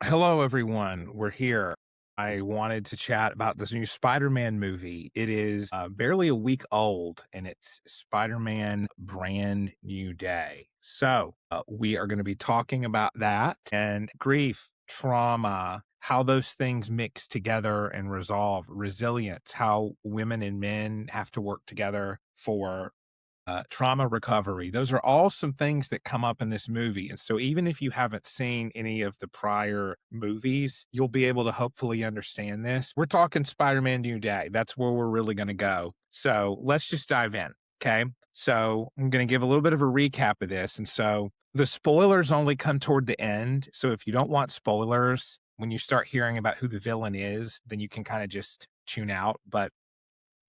Hello, everyone. We're here. I wanted to chat about this new Spider-Man movie. It is barely a week old, and it's Spider-Man Brand New Day. So we are going to be talking about that and grief, trauma, how those things mix together and resolve, resilience, how women and men have to work together for trauma recovery. Those are all some things that come up in this movie. And so, even if you haven't seen any of the prior movies, you'll be able to hopefully understand this. We're talking Spider Man New Day. That's where we're really going to go. So, let's just dive in. Okay. So, I'm going to give a little bit of a recap of this. And so, the spoilers only come toward the end. So, if you don't want spoilers, when you start hearing about who the villain is, then you can kind of just tune out. But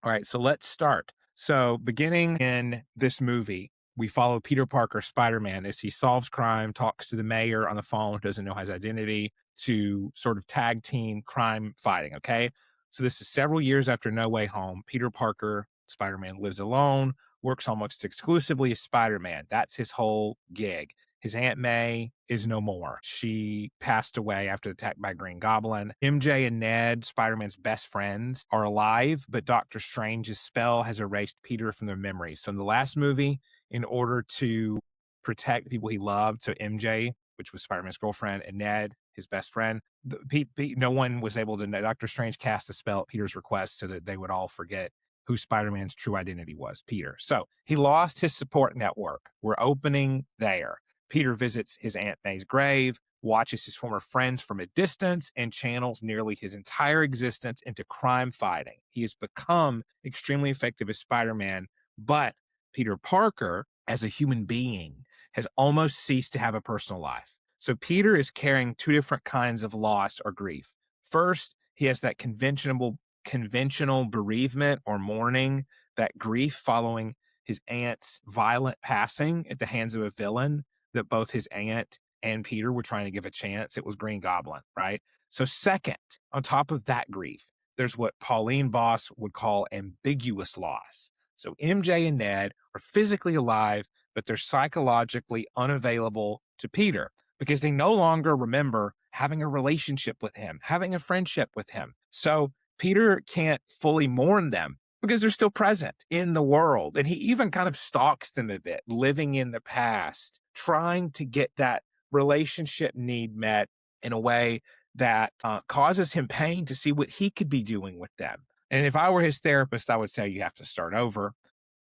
all right, so let's start. So, beginning in this movie, we follow Peter Parker, Spider Man, as he solves crime, talks to the mayor on the phone who doesn't know his identity to sort of tag team crime fighting. Okay. So, this is several years after No Way Home. Peter Parker, Spider Man, lives alone, works almost exclusively as Spider Man. That's his whole gig. His Aunt May is no more. She passed away after the attack by Green Goblin. MJ and Ned, Spider-Man's best friends, are alive, but Doctor Strange's spell has erased Peter from their memories. So in the last movie, in order to protect the people he loved, so MJ, which was Spider-Man's girlfriend, and Ned, his best friend, no one was able to know. Doctor Strange cast a spell at Peter's request so that they would all forget who Spider-Man's true identity was, Peter. So he lost his support network. We're opening there. Peter visits his Aunt May's grave, watches his former friends from a distance, and channels nearly his entire existence into crime fighting. He has become extremely effective as Spider-Man, but Peter Parker, as a human being, has almost ceased to have a personal life. So Peter is carrying two different kinds of loss or grief. First, he has that conventional bereavement or mourning, that grief following his aunt's violent passing at the hands of a villain that both his aunt and Peter were trying to give a chance. It was Green Goblin, right? So second, on top of that grief, there's what Pauline Boss would call ambiguous loss. So MJ and Ned are physically alive, but they're psychologically unavailable to Peter because they no longer remember having a relationship with him, having a friendship with him. So Peter can't fully mourn them because they're still present in the world. And he even kind of stalks them a bit, living in the past, trying to get that relationship need met in a way that causes him pain to see what he could be doing with them. And if I were his therapist, I would say you have to start over.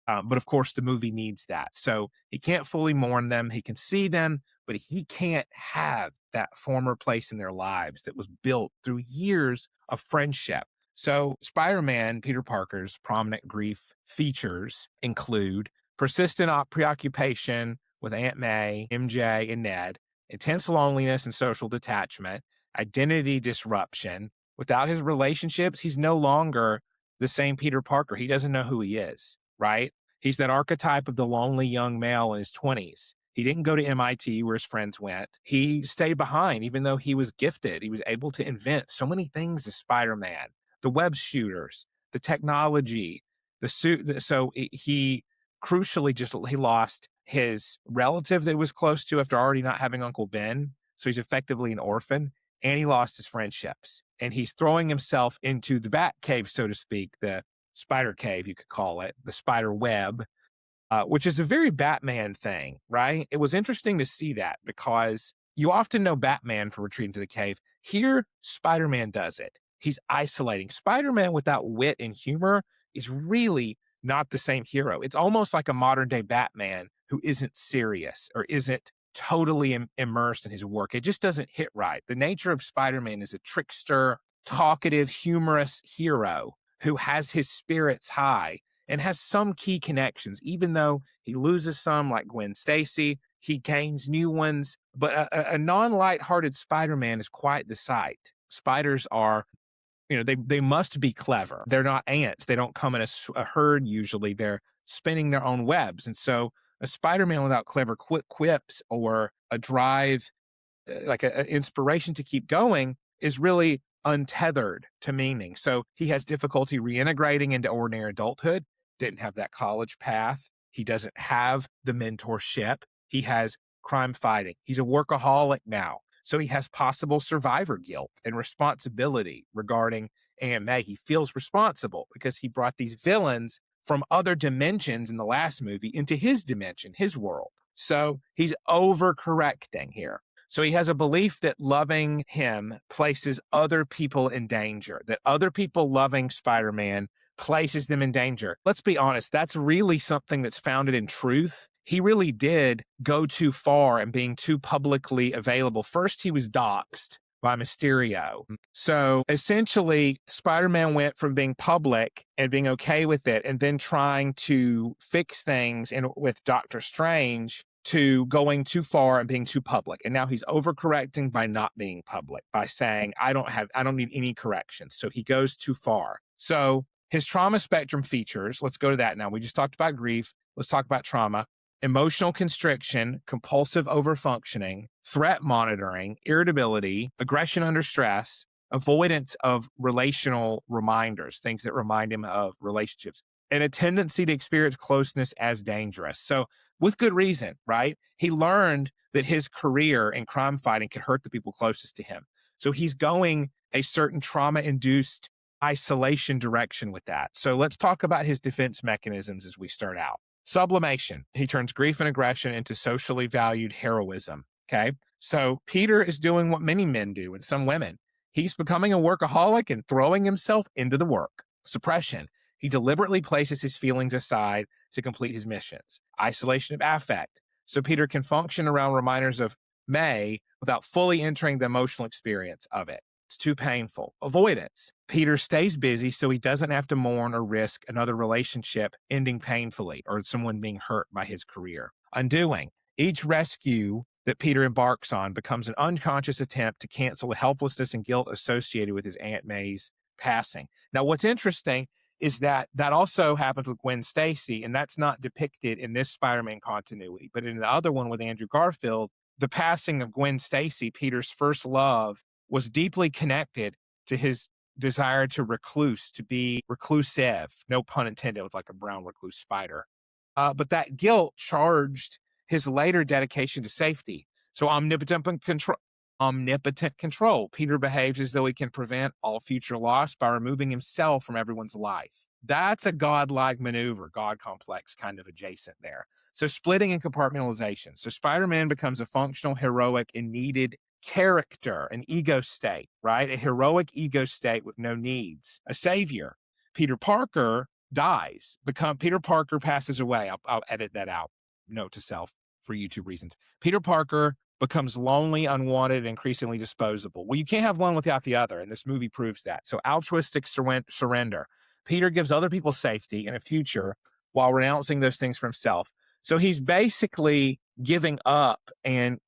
But of course, the movie needs that. So he can't fully mourn them. He can see them, but he can't have that former place in their lives that was built through years of friendship. So Spider-Man, Peter Parker's prominent grief features include persistent preoccupation with Aunt May, MJ, and Ned, intense loneliness and social detachment, identity disruption. Without his relationships, he's no longer the same Peter Parker. He doesn't know who he is, right? He's that archetype of the lonely young male in his 20s. He didn't go to MIT where his friends went. He stayed behind, even though he was gifted. He was able to invent so many things as Spider-Man. The web shooters, the technology, the suit. So he crucially he lost his relative that he was close to after already not having Uncle Ben. So he's effectively an orphan, and he lost his friendships. And he's throwing himself into the bat cave, so to speak, the spider cave, you could call it, the spider web, which is a very Batman thing, right? It was interesting to see that because you often know Batman for retreating to the cave. Here, Spider-Man does it. He's isolating. Spider-Man without wit and humor is really not the same hero. It's almost like a modern day Batman who isn't serious or isn't totally immersed in his work. It just doesn't hit right. The nature of Spider-Man is a trickster, talkative, humorous hero who has his spirits high and has some key connections. Even though he loses some, like Gwen Stacy, he gains new ones. But a non-lighthearted Spider-Man is quite the sight. Spiders are, they must be clever. They're not ants. They don't come in a herd usually. They're spinning their own webs. And so a Spider-Man without clever quips or a drive, like an inspiration to keep going, is really untethered to meaning. So he has difficulty reintegrating into ordinary adulthood, didn't have that college path. He doesn't have the mentorship. He has crime fighting. He's a workaholic now. So he has possible survivor guilt and responsibility regarding Aunt May. He feels responsible because he brought these villains from other dimensions in the last movie into his dimension, his world. So he's overcorrecting here. So he has a belief that loving him places other people in danger, that other people loving Spider-Man places them in danger. Let's be honest, that's really something that's founded in truth. He really did go too far in being too publicly available. First, he was doxxed by Mysterio. So essentially, Spider-Man went from being public and being okay with it and then trying to fix things with Doctor Strange to going too far and being too public. And now he's overcorrecting by not being public, by saying, I don't need any corrections. So he goes too far. So his trauma spectrum features, let's go to that now. We just talked about grief. Let's talk about trauma. Emotional constriction, compulsive overfunctioning, threat monitoring, irritability, aggression under stress, avoidance of relational reminders, things that remind him of relationships, and a tendency to experience closeness as dangerous. So with good reason, right? He learned that his career in crime fighting could hurt the people closest to him. So he's going a certain trauma-induced isolation direction with that. So let's talk about his defense mechanisms as we start out. Sublimation. He turns grief and aggression into socially valued heroism. Okay. So Peter is doing what many men do and some women. He's becoming a workaholic and throwing himself into the work. Suppression. He deliberately places his feelings aside to complete his missions. Isolation of affect. So Peter can function around reminders of May without fully entering the emotional experience of it. It's too painful. Avoidance. Peter stays busy so he doesn't have to mourn or risk another relationship ending painfully or someone being hurt by his career. Undoing. Each rescue that Peter embarks on becomes an unconscious attempt to cancel the helplessness and guilt associated with his Aunt May's passing. Now, what's interesting is that also happens with Gwen Stacy, and that's not depicted in this Spider-Man continuity. But in the other one with Andrew Garfield, the passing of Gwen Stacy, Peter's first love, was deeply connected to his desire to recluse, to be reclusive, no pun intended, with like a brown recluse spider. But that guilt charged his later dedication to safety. So omnipotent control. Peter behaves as though he can prevent all future loss by removing himself from everyone's life. That's a godlike maneuver, God complex kind of adjacent there. So splitting and compartmentalization. So Spider-Man becomes a functional, heroic, and needed character, an ego state, right? A heroic ego state with no needs, a savior. Peter Parker dies. Peter Parker passes away. I'll edit that out. Note to self for YouTube reasons. Peter Parker becomes lonely, unwanted, and increasingly disposable. Well, you can't have one without the other, and this movie proves that. So altruistic surrender. Peter gives other people safety and a future while renouncing those things for himself. So he's basically giving up and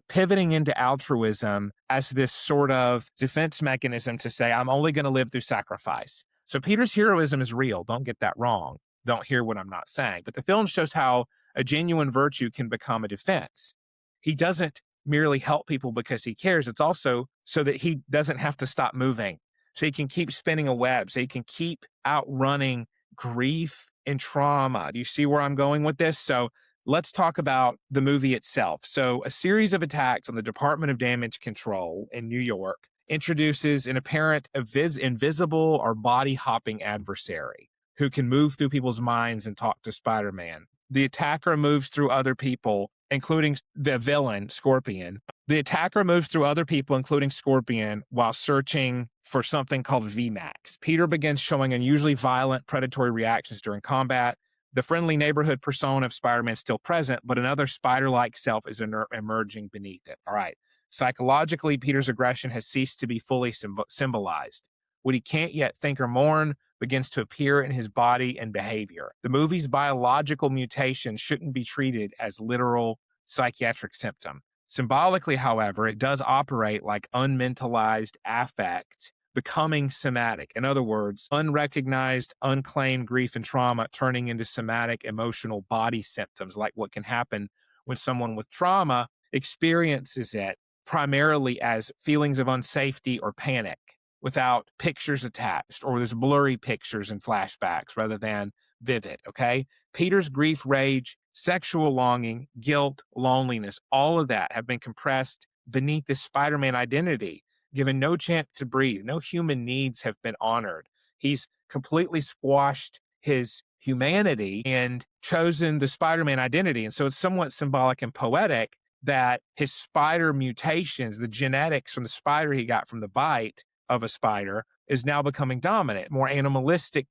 pivoting into altruism as this sort of defense mechanism to say, I'm only going to live through sacrifice. So Peter's heroism is real. Don't get that wrong. Don't hear what I'm not saying. But the film shows how a genuine virtue can become a defense. He doesn't merely help people because he cares. It's also so that he doesn't have to stop moving. So he can keep spinning a web. So he can keep outrunning grief and trauma. Do you see where I'm going with this? So let's talk about the movie itself. So a series of attacks on the Department of Damage Control in New York introduces an apparent invisible or body-hopping adversary who can move through people's minds and talk to Spider-Man. The attacker moves through other people, including the villain, Scorpion. The attacker moves through other people, including Scorpion, while searching for something called VMAX. Peter begins showing unusually violent, predatory reactions during combat. The friendly neighborhood persona of Spider-Man is still present, but another spider-like self is emerging beneath it. All right. Psychologically, Peter's aggression has ceased to be fully symbolized. What he can't yet think or mourn begins to appear in his body and behavior. The movie's biological mutation shouldn't be treated as literal psychiatric symptom. Symbolically, however, it does operate like unmentalized affect becoming somatic. In other words, unrecognized, unclaimed grief and trauma turning into somatic emotional body symptoms, like what can happen when someone with trauma experiences it primarily as feelings of unsafety or panic without pictures attached, or there's blurry pictures and flashbacks rather than vivid, okay? Peter's grief, rage, sexual longing, guilt, loneliness, all of that have been compressed beneath this Spider-Man identity, given no chance to breathe. No human needs have been honored. He's completely squashed his humanity and chosen the Spider-Man identity. And so it's somewhat symbolic and poetic that his spider mutations, the genetics from the spider he got from the bite of a spider, is now becoming dominant, more animalistic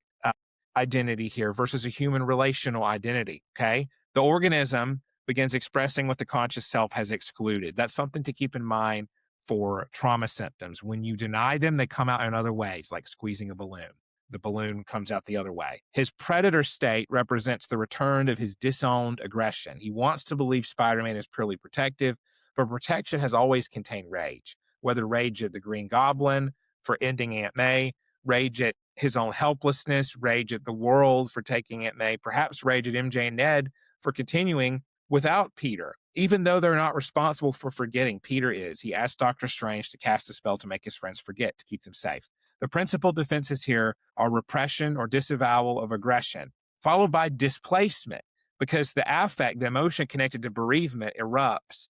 identity here versus a human relational identity. Okay. The organism begins expressing what the conscious self has excluded. That's something to keep in mind for trauma symptoms. When you deny them, they come out in other ways, like squeezing a balloon. The balloon comes out the other way. His predator state represents the return of his disowned aggression. He wants to believe Spider-Man is purely protective, but protection has always contained rage, whether rage at the Green Goblin for ending Aunt May, rage at his own helplessness, rage at the world for taking Aunt May, perhaps rage at MJ and Ned for continuing without Peter. Even though they're not responsible for forgetting, Peter is. He asked Doctor Strange to cast a spell to make his friends forget, to keep them safe. The principal defenses here are repression or disavowal of aggression, followed by displacement, because the affect, the emotion connected to bereavement, erupts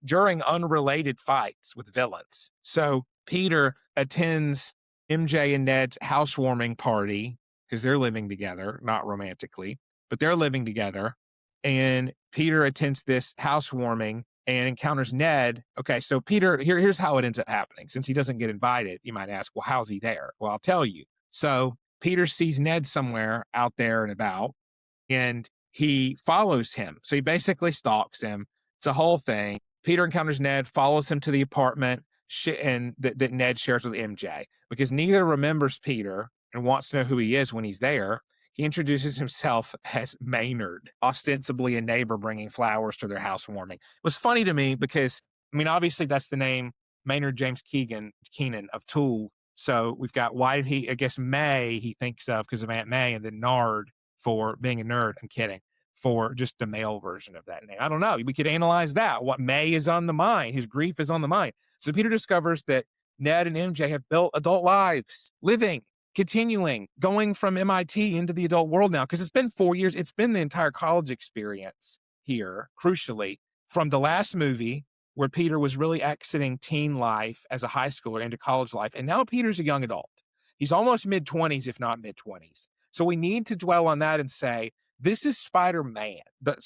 during unrelated fights with villains. So Peter attends MJ and Ned's housewarming party because they're living together, not romantically, but they're living together. And Peter attends this housewarming and encounters Ned. Okay, so Peter, here's how it ends up happening. Since he doesn't get invited, you might ask, well, how's he there? Well, I'll tell you. So Peter sees Ned somewhere out there and about, and he follows him. So he basically stalks him. It's a whole thing. Peter encounters Ned, follows him to the apartment and that Ned shares with MJ, because neither remembers Peter and wants to know who he is when he's there. He introduces himself as Maynard, ostensibly a neighbor bringing flowers to their housewarming. It was funny to me because, I mean, obviously that's the name Maynard James Keenan of Tool. So we've got, why did he, I guess May he thinks of because of Aunt May, and then Nard for being a nerd. I'm kidding. For just the male version of that name. I don't know. We could analyze that. What May is on the mind. His grief is on the mind. So Peter discovers that Ned and MJ have built adult lives, living, continuing, going from MIT into the adult world now, because it's been 4 years. It's been the entire college experience here, crucially, from the last movie where Peter was really exiting teen life as a high schooler into college life. And now Peter's a young adult. He's almost mid-20s, if not mid-20s. So we need to dwell on that and say, this is Spider-Man. The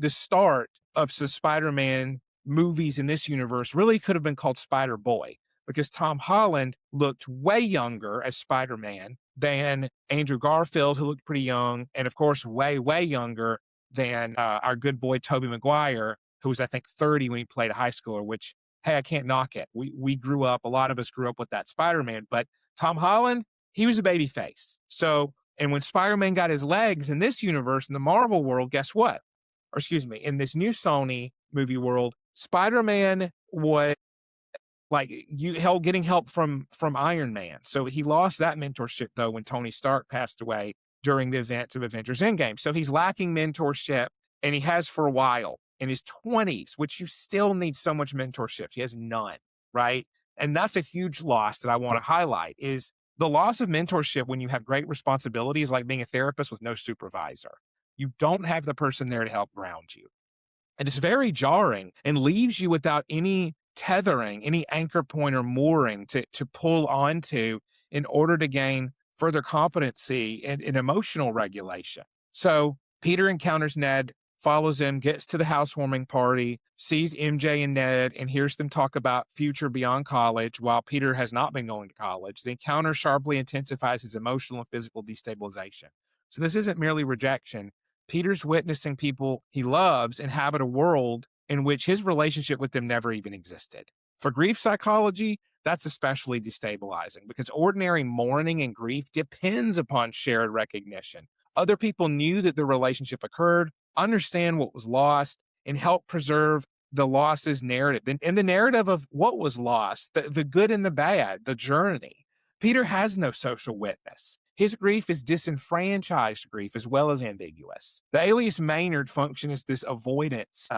start of the Spider-Man movies in this universe really could have been called Spider-Boy, because Tom Holland looked way younger as Spider-Man than Andrew Garfield, who looked pretty young, and of course, way, way younger than our good boy Tobey Maguire, who was, I think, 30 when he played a high schooler, which, hey, I can't knock it. We grew up, a lot of us grew up with that Spider-Man, but Tom Holland, he was a baby face. So, and when Spider-Man got his legs in this universe, in the Marvel world, guess what? Or excuse me, in this new Sony movie world, Spider-Man was getting help from Iron Man. So he lost that mentorship, though, when Tony Stark passed away during the events of Avengers Endgame. So he's lacking mentorship, and he has for a while in his 20s, which you still need so much mentorship. He has none, right? And that's a huge loss that I want to highlight, is the loss of mentorship when you have great responsibility is like being a therapist with no supervisor. You don't have the person there to help ground you. And it's very jarring and leaves you without any tethering, any anchor point or mooring to pull onto in order to gain further competency in emotional regulation. So Peter encounters Ned, follows him, gets to the housewarming party, sees MJ and Ned, and hears them talk about future beyond college while Peter has not been going to college. The encounter sharply intensifies his emotional and physical destabilization. So this isn't merely rejection. Peter's witnessing people he loves inhabit a world in which his relationship with them never even existed. For grief psychology, that's especially destabilizing because ordinary mourning and grief depends upon shared recognition. Other people knew that the relationship occurred, understand what was lost, and help preserve the losses narrative. And the narrative of what was lost, the good and the bad, the journey. Peter has no social witness. His grief is disenfranchised grief as well as ambiguous. The alias Maynard function as this avoidance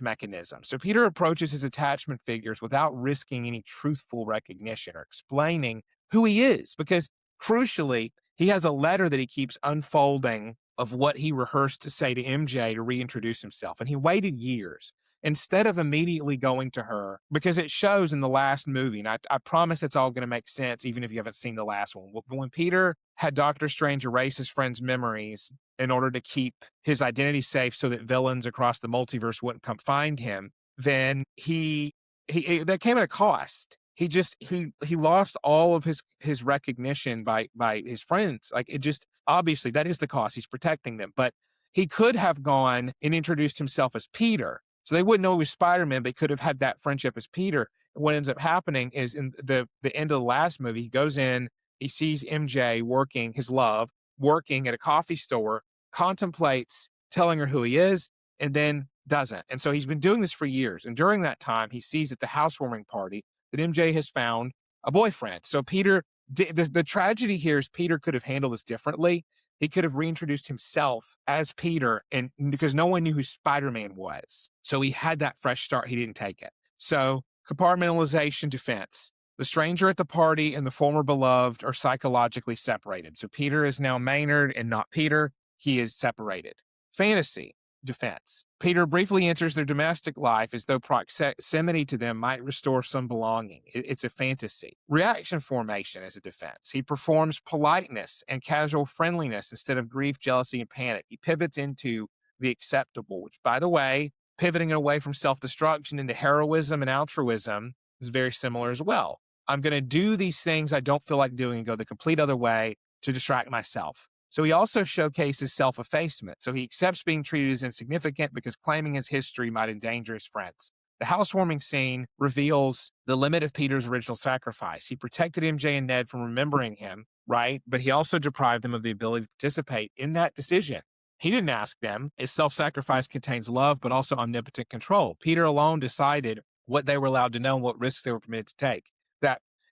mechanism. So Peter approaches his attachment figures without risking any truthful recognition or explaining who he is, because crucially, he has a letter that he keeps unfolding of what he rehearsed to say to MJ to reintroduce himself. And he waited years. instead of immediately going to her, because it shows in the last movie, and I promise it's all going to make sense, even if you haven't seen the last one. When Peter had Doctor Strange erase his friend's memories in order to keep his identity safe so that villains across the multiverse wouldn't come find him, then he that came at a cost. He lost all of his recognition by his friends. Like, it just, obviously that is the cost. He's protecting them, but he could have gone and introduced himself as Peter. So they wouldn't know he was Spider-Man, but he could have had that friendship as Peter. And what ends up happening is, in the end of the last movie, he goes in, he sees MJ working, his love, working at a coffee store, contemplates telling her who he is, and then doesn't. And so he's been doing this for years. And during that time, he sees at the housewarming party that MJ has found a boyfriend. So Peter, the tragedy here is Peter could have handled this differently. He could have reintroduced himself as Peter, and because no one knew who Spider-Man was. So he had that fresh start. He didn't take it. So compartmentalization, defense. The stranger at the party and the former beloved are psychologically separated. So Peter is now Maynard and not Peter. He is separated. Fantasy, defense. Peter briefly enters their domestic life as though proximity to them might restore some belonging. It's a fantasy. Reaction formation is a defense. He performs politeness and casual friendliness instead of grief, jealousy, and panic. He pivots into the acceptable, which, by the way, pivoting away from self-destruction into heroism and altruism is very similar as well. I'm going to do these things I don't feel like doing and go the complete other way to distract myself. So he also showcases self-effacement. So he accepts being treated as insignificant because claiming his history might endanger his friends. The housewarming scene reveals the limit of Peter's original sacrifice. He protected MJ and Ned from remembering him, right? But he also deprived them of the ability to participate in that decision. He didn't ask them. His self-sacrifice contains love, but also omnipotent control. Peter alone decided what they were allowed to know and what risks they were permitted to take.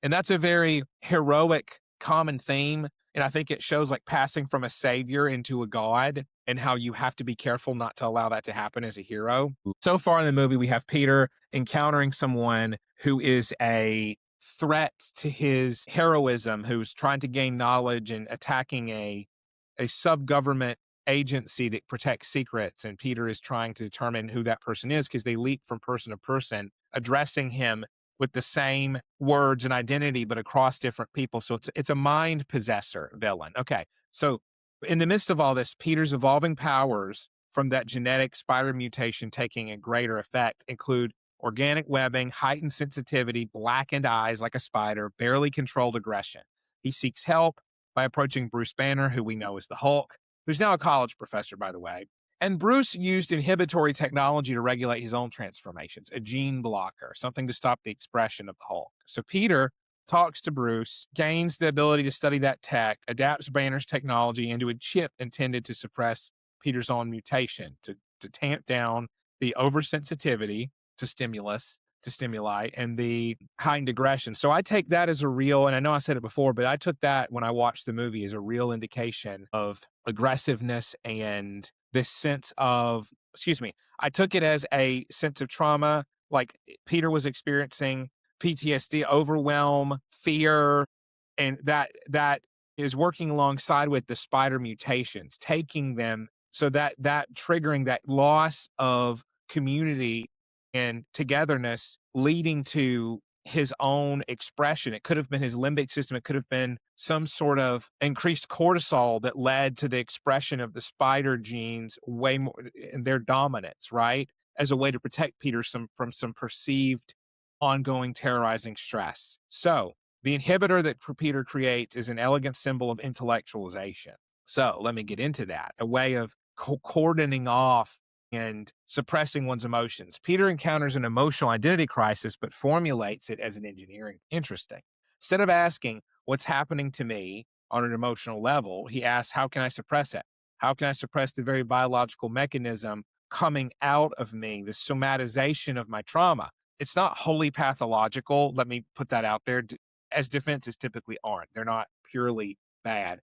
And that's a very heroic, common theme. And I think it shows, like, passing from a savior into a god and how you have to be careful not to allow that to happen as a hero. So far in the movie, we have Peter encountering someone who is a threat to his heroism, who's trying to gain knowledge and attacking a sub-government agency that protects secrets. And Peter is trying to determine who that person is because they leap from person to person, addressing him with the same words and identity, but across different people. So it's a mind possessor villain. Okay. So in the midst of all this, Peter's evolving powers from that genetic spider mutation taking a greater effect include organic webbing, heightened sensitivity, blackened eyes like a spider, barely controlled aggression. He seeks help by approaching Bruce Banner, who we know is the Hulk, who's now a college professor, by the way. And Bruce used inhibitory technology to regulate his own transformations, a gene blocker, something to stop the expression of the Hulk. So Peter talks to Bruce, gains the ability to study that tech, adapts Banner's technology into a chip intended to suppress Peter's own mutation, to tamp down the oversensitivity to stimuli, and the heightened aggression. So I take that as a real, and I know I said it before, but I took that when I watched the movie as a real indication of aggressiveness and this sense of, I took it as a sense of trauma, like Peter was experiencing PTSD, overwhelm, fear, and that is working alongside with the spider mutations, taking them, so that triggering that loss of community and togetherness, leading to his own expression. It could have been his limbic system. It could have been some sort of increased cortisol that led to the expression of the spider genes way more in their dominance, right? As a way to protect Peter from some perceived ongoing terrorizing stress. So the inhibitor that Peter creates is an elegant symbol of intellectualization. So let me get into that. A way of cordoning off and suppressing one's emotions. Peter encounters an emotional identity crisis, but formulates it as an engineering. Interesting. Instead of asking, what's happening to me on an emotional level, he asks, how can I suppress it? How can I suppress the very biological mechanism coming out of me, the somatization of my trauma? It's not wholly pathological. Let me put that out there, as defenses typically aren't. They're not purely bad.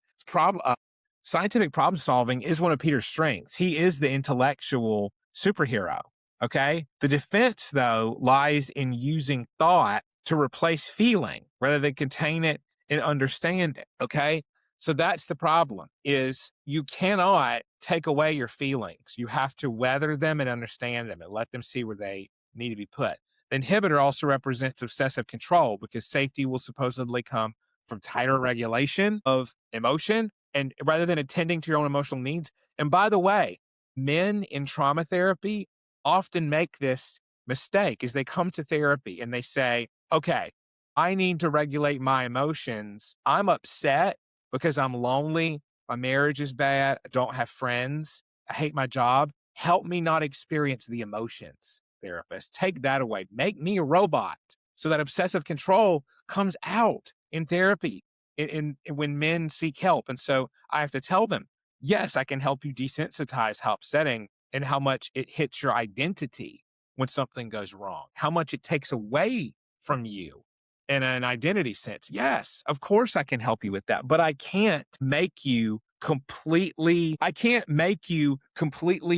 Scientific problem solving is one of Peter's strengths. He is the intellectual superhero, okay? The defense, though, lies in using thought to replace feeling rather than contain it and understand it, okay? So that's the problem, is you cannot take away your feelings. You have to weather them and understand them and let them see where they need to be put. The inhibitor also represents obsessive control because safety will supposedly come from tighter regulation of emotion and rather than attending to your own emotional needs. And by the way, men in trauma therapy often make this mistake is they come to therapy and they say, okay, I need to regulate my emotions. I'm upset because I'm lonely. My marriage is bad. I don't have friends. I hate my job. Help me not experience the emotions, therapist. Take that away. Make me a robot so that obsessive control comes out in therapy when men seek help. And so I have to tell them, yes, I can help you desensitize how upsetting and how much it hits your identity when something goes wrong, how much it takes away from you in an identity sense. Yes, of course I can help you with that, but I can't make you completely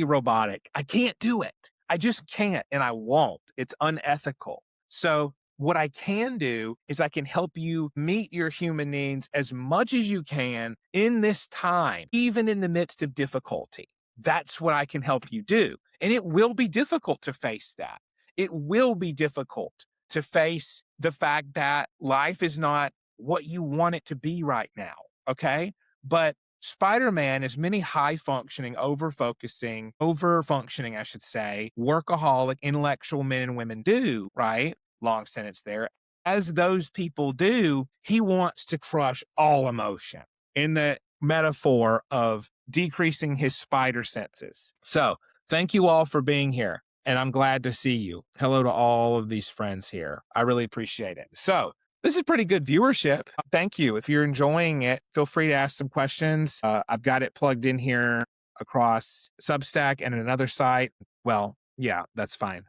robotic. I can't do it. I just can't, and I won't. It's unethical. So what I can do is I can help you meet your human needs as much as you can in this time, even in the midst of difficulty. That's what I can help you do. And it will be difficult to face that. It will be difficult to face the fact that life is not what you want it to be right now. Okay. But Spider-Man, as many high-functioning, over-functioning, I should say, workaholic, intellectual men and women do, right? Long sentence there. As those people do, he wants to crush all emotion in the metaphor of decreasing his spider senses. So thank you all for being here, and I'm glad to see you. Hello to all of these friends here. I really appreciate it. So this is pretty good viewership. Thank you. If you're enjoying it, feel free to ask some questions. I've got it plugged in here across Substack and another site. Well, yeah, that's fine.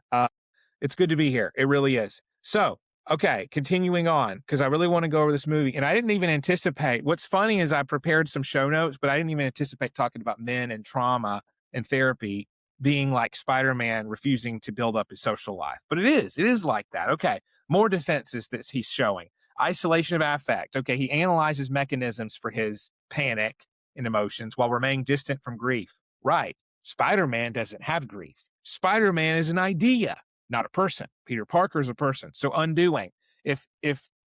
It's good to be here. It really is. So, okay, continuing on, because I really want to go over this movie. And I didn't even anticipate. What's funny is I prepared some show notes, but I didn't even anticipate talking about men and trauma and therapy being like Spider-Man refusing to build up his social life. But it is like that. Okay, more defenses that he's showing. Isolation of affect. Okay, he analyzes mechanisms for his panic and emotions while remaining distant from grief. Right. Spider-Man doesn't have grief. Spider-Man is an idea, not a person. Peter Parker is a person. So undoing. If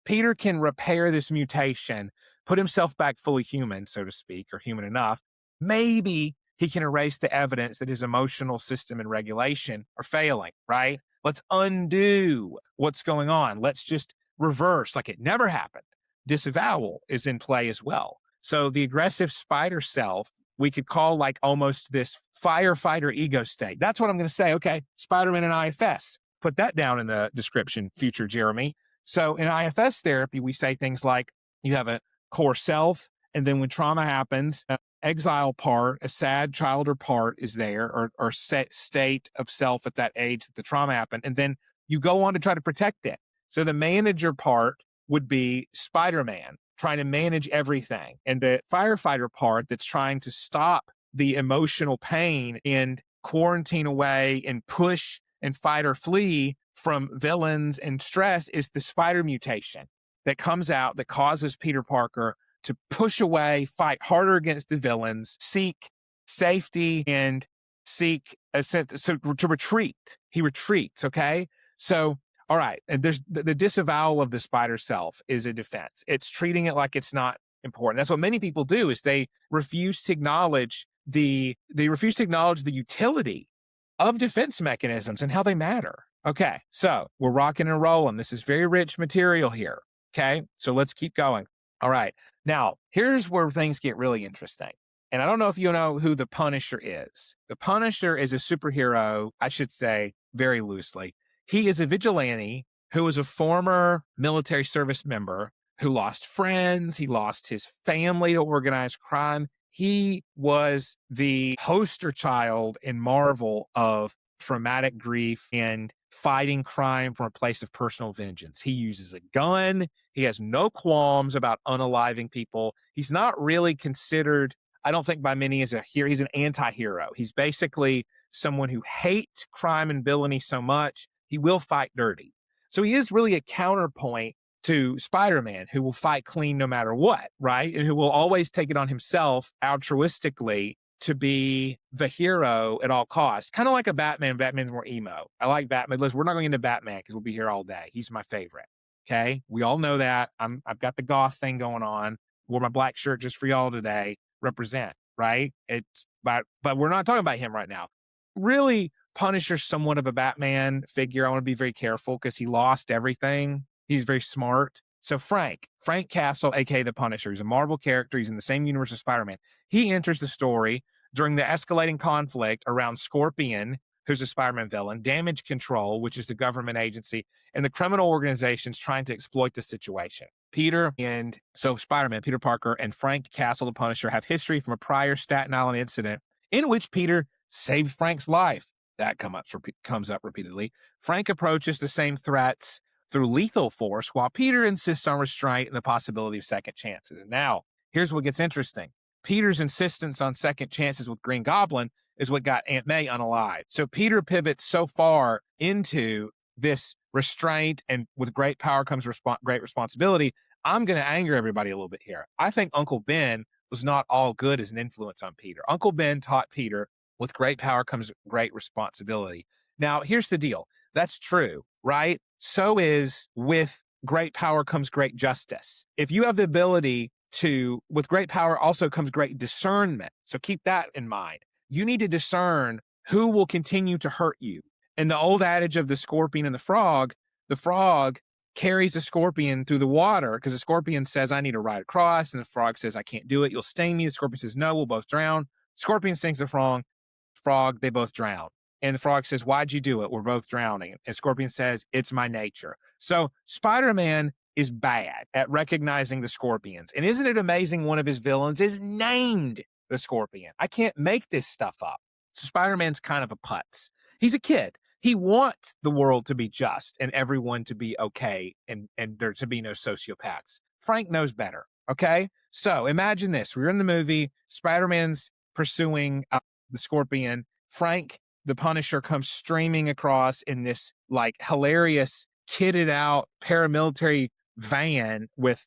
Peter can repair this mutation, put himself back fully human, so to speak, or human enough, maybe he can erase the evidence that his emotional system and regulation are failing, right? Let's undo what's going on. Let's just reverse like it never happened. Disavowal is in play as well. So the aggressive spider self, we could call like almost this firefighter ego state. That's what I'm going to say. Okay, Spider-Man and IFS. Put that down in the description, future Jeremy. So in IFS therapy, we say things like you have a core self, and then when trauma happens, exile part, a sad child or part is there, or state of self at that age that the trauma happened. And then you go on to try to protect it. So the manager part would be Spider-Man trying to manage everything. And the firefighter part that's trying to stop the emotional pain and quarantine away and push and fight or flee from villains and stress is the spider mutation that comes out that causes Peter Parker to push away, fight harder against the villains, seek safety, and seek to retreat. He retreats, okay? So, all right, and there's the disavowal of the spider self is a defense. It's treating it like it's not important. That's what many people do is they refuse to acknowledge the utility of defense mechanisms and how they matter. Okay, so we're rocking and rolling. This is very rich material here. Okay, so let's keep going. All right. Now, here's where things get really interesting. And I don't know if you know who the Punisher is. The Punisher is a superhero, I should say, very loosely. He is a vigilante who was a former military service member who lost friends. He lost his family to organized crime. He was the poster child in Marvel of traumatic grief and fighting crime from a place of personal vengeance. He uses a gun. He has no qualms about unaliving people. He's not really considered, I don't think by many as a hero. He's an anti-hero. He's basically someone who hates crime and villainy so much, he will fight dirty. So he is really a counterpoint to Spider-Man, who will fight clean no matter what, right? And who will always take it on himself altruistically to be the hero at all costs. Kind of like a Batman. Batman's more emo. I like Batman. Listen, we're not going into Batman because we'll be here all day. He's my favorite. Okay. We all know that. I've got the goth thing going on. Wore my black shirt just for y'all today. Represent, right? But we're not talking about him right now. Really, Punisher's somewhat of a Batman figure. I want to be very careful because he lost everything. He's very smart. So Frank Castle, aka the Punisher, he's a Marvel character. He's in the same universe as Spider-Man. He enters the story during the escalating conflict around Scorpion, who's a Spider-Man villain, Damage Control, which is the government agency, and the criminal organizations trying to exploit the situation. Spider-Man, Peter Parker, and Frank Castle, the Punisher, have history from a prior Staten Island incident in which Peter saved Frank's life. That comes up repeatedly. Frank approaches the same threats through lethal force, while Peter insists on restraint and the possibility of second chances. And now, here's what gets interesting. Peter's insistence on second chances with Green Goblin is what got Aunt May unalived. So Peter pivots so far into this restraint, and with great power comes great responsibility. I'm going to anger everybody a little bit here. I think Uncle Ben was not all good as an influence on Peter. Uncle Ben taught Peter, with great power comes great responsibility. Now, here's the deal. That's true, right? So is with great power comes great justice. If you have the ability to, with great power also comes great discernment. So keep that in mind. You need to discern who will continue to hurt you. And the old adage of the scorpion and the frog carries the scorpion through the water because the scorpion says, I need to ride across. And the frog says, I can't do it. You'll sting me. The scorpion says, no, we'll both drown. Scorpion stings the frog, they both drown. And the frog says, why'd you do it? We're both drowning. And Scorpion says, it's my nature. So Spider-Man is bad at recognizing the scorpions. And isn't it amazing one of his villains is named the Scorpion? I can't make this stuff up. So Spider-Man's kind of a putz. He's a kid. He wants the world to be just and everyone to be okay and there to be no sociopaths. Frank knows better, okay? So imagine this. We're in the movie. Spider-Man's pursuing the Scorpion. Frank, the Punisher, comes streaming across in this like hilarious kitted out paramilitary van with,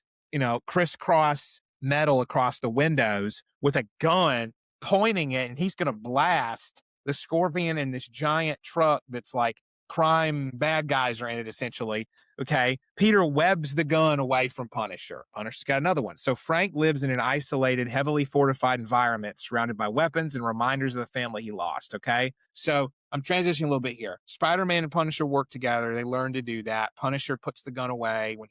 crisscross metal across the windows with a gun pointing it, and he's going to blast the Scorpion in this giant truck that's like crime bad guys are in it, essentially. Okay. Peter webs the gun away from Punisher. Punisher's got another one. So Frank lives in an isolated, heavily fortified environment surrounded by weapons and reminders of the family he lost. Okay. So I'm transitioning a little bit here. Spider-Man and Punisher work together. They learn to do that. Punisher puts the gun away when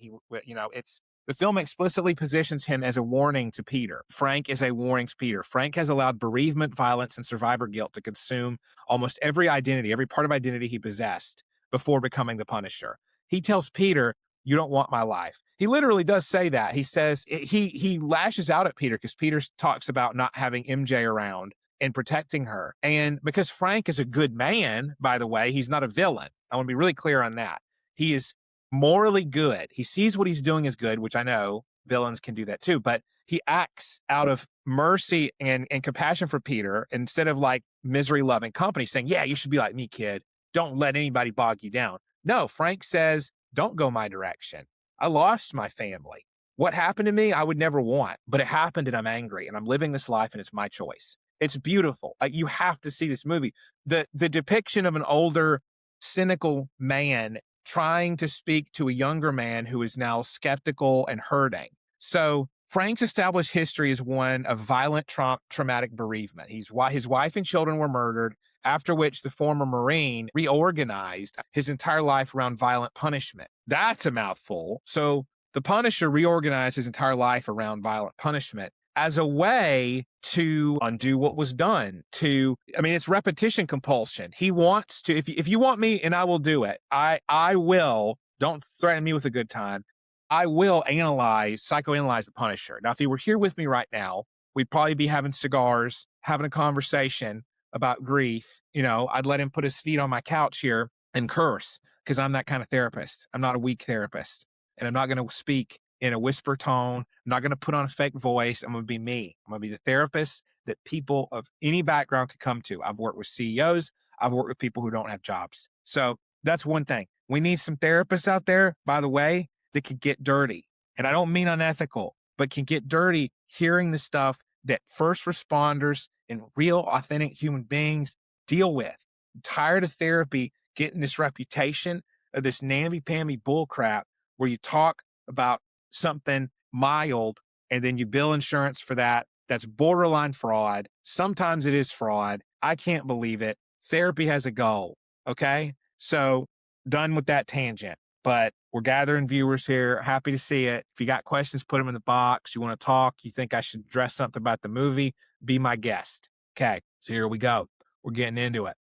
the film explicitly positions him as a warning to Peter. Frank is a warning to Peter. Frank has allowed bereavement, violence, and survivor guilt to consume almost every identity, every part of identity he possessed before becoming the Punisher. He tells Peter, you don't want my life. He literally does say that. He says, he lashes out at Peter because Peter talks about not having MJ around and protecting her. And because Frank is a good man, by the way, he's not a villain. I want to be really clear on that. He is morally good. He sees what he's doing is good, which I know villains can do that too, but he acts out of mercy and compassion for Peter instead of like misery loving company saying, yeah, you should be like me, kid. Don't let anybody bog you down. No, Frank says, don't go my direction. I lost my family. What happened to me, I would never want, but it happened and I'm angry and I'm living this life and it's my choice. It's beautiful. Like, you have to see this movie. The depiction of an older, cynical man trying to speak to a younger man who is now skeptical and hurting. So Frank's established history is one of violent, traumatic bereavement. His wife and children were murdered, after which the former Marine reorganized his entire life around violent punishment. That's a mouthful. So the Punisher reorganized his entire life around violent punishment as a way to undo what was done. It's repetition compulsion. He wants to, if you want me and I will do it, I will, don't threaten me with a good time. I will psychoanalyze the Punisher. Now, if he were here with me right now, we'd probably be having cigars, having a conversation about grief. I'd let him put his feet on my couch here and curse because I'm that kind of therapist. I'm not a weak therapist, and I'm not going to speak in a whisper tone. I'm not going to put on a fake voice. I'm going to be me. I'm going to be the therapist that people of any background could come to. I've worked with CEOs. I've worked with people who don't have jobs. So that's one thing. We need some therapists out there. By the way, that could get dirty. And I don't mean unethical, but can get dirty hearing the stuff that first responders and real, authentic human beings deal with. I'm tired of therapy getting this reputation of this namby-pamby bullcrap where you talk about something mild and then you bill insurance for that. That's borderline fraud. Sometimes it is fraud. I can't believe it. Therapy has a goal. Okay. So done with that tangent, but we're gathering viewers here. Happy to see it. If you got questions, put them in the box. You want to talk, you think I should address something about the movie, be my guest. Okay. So here we go. We're getting into it.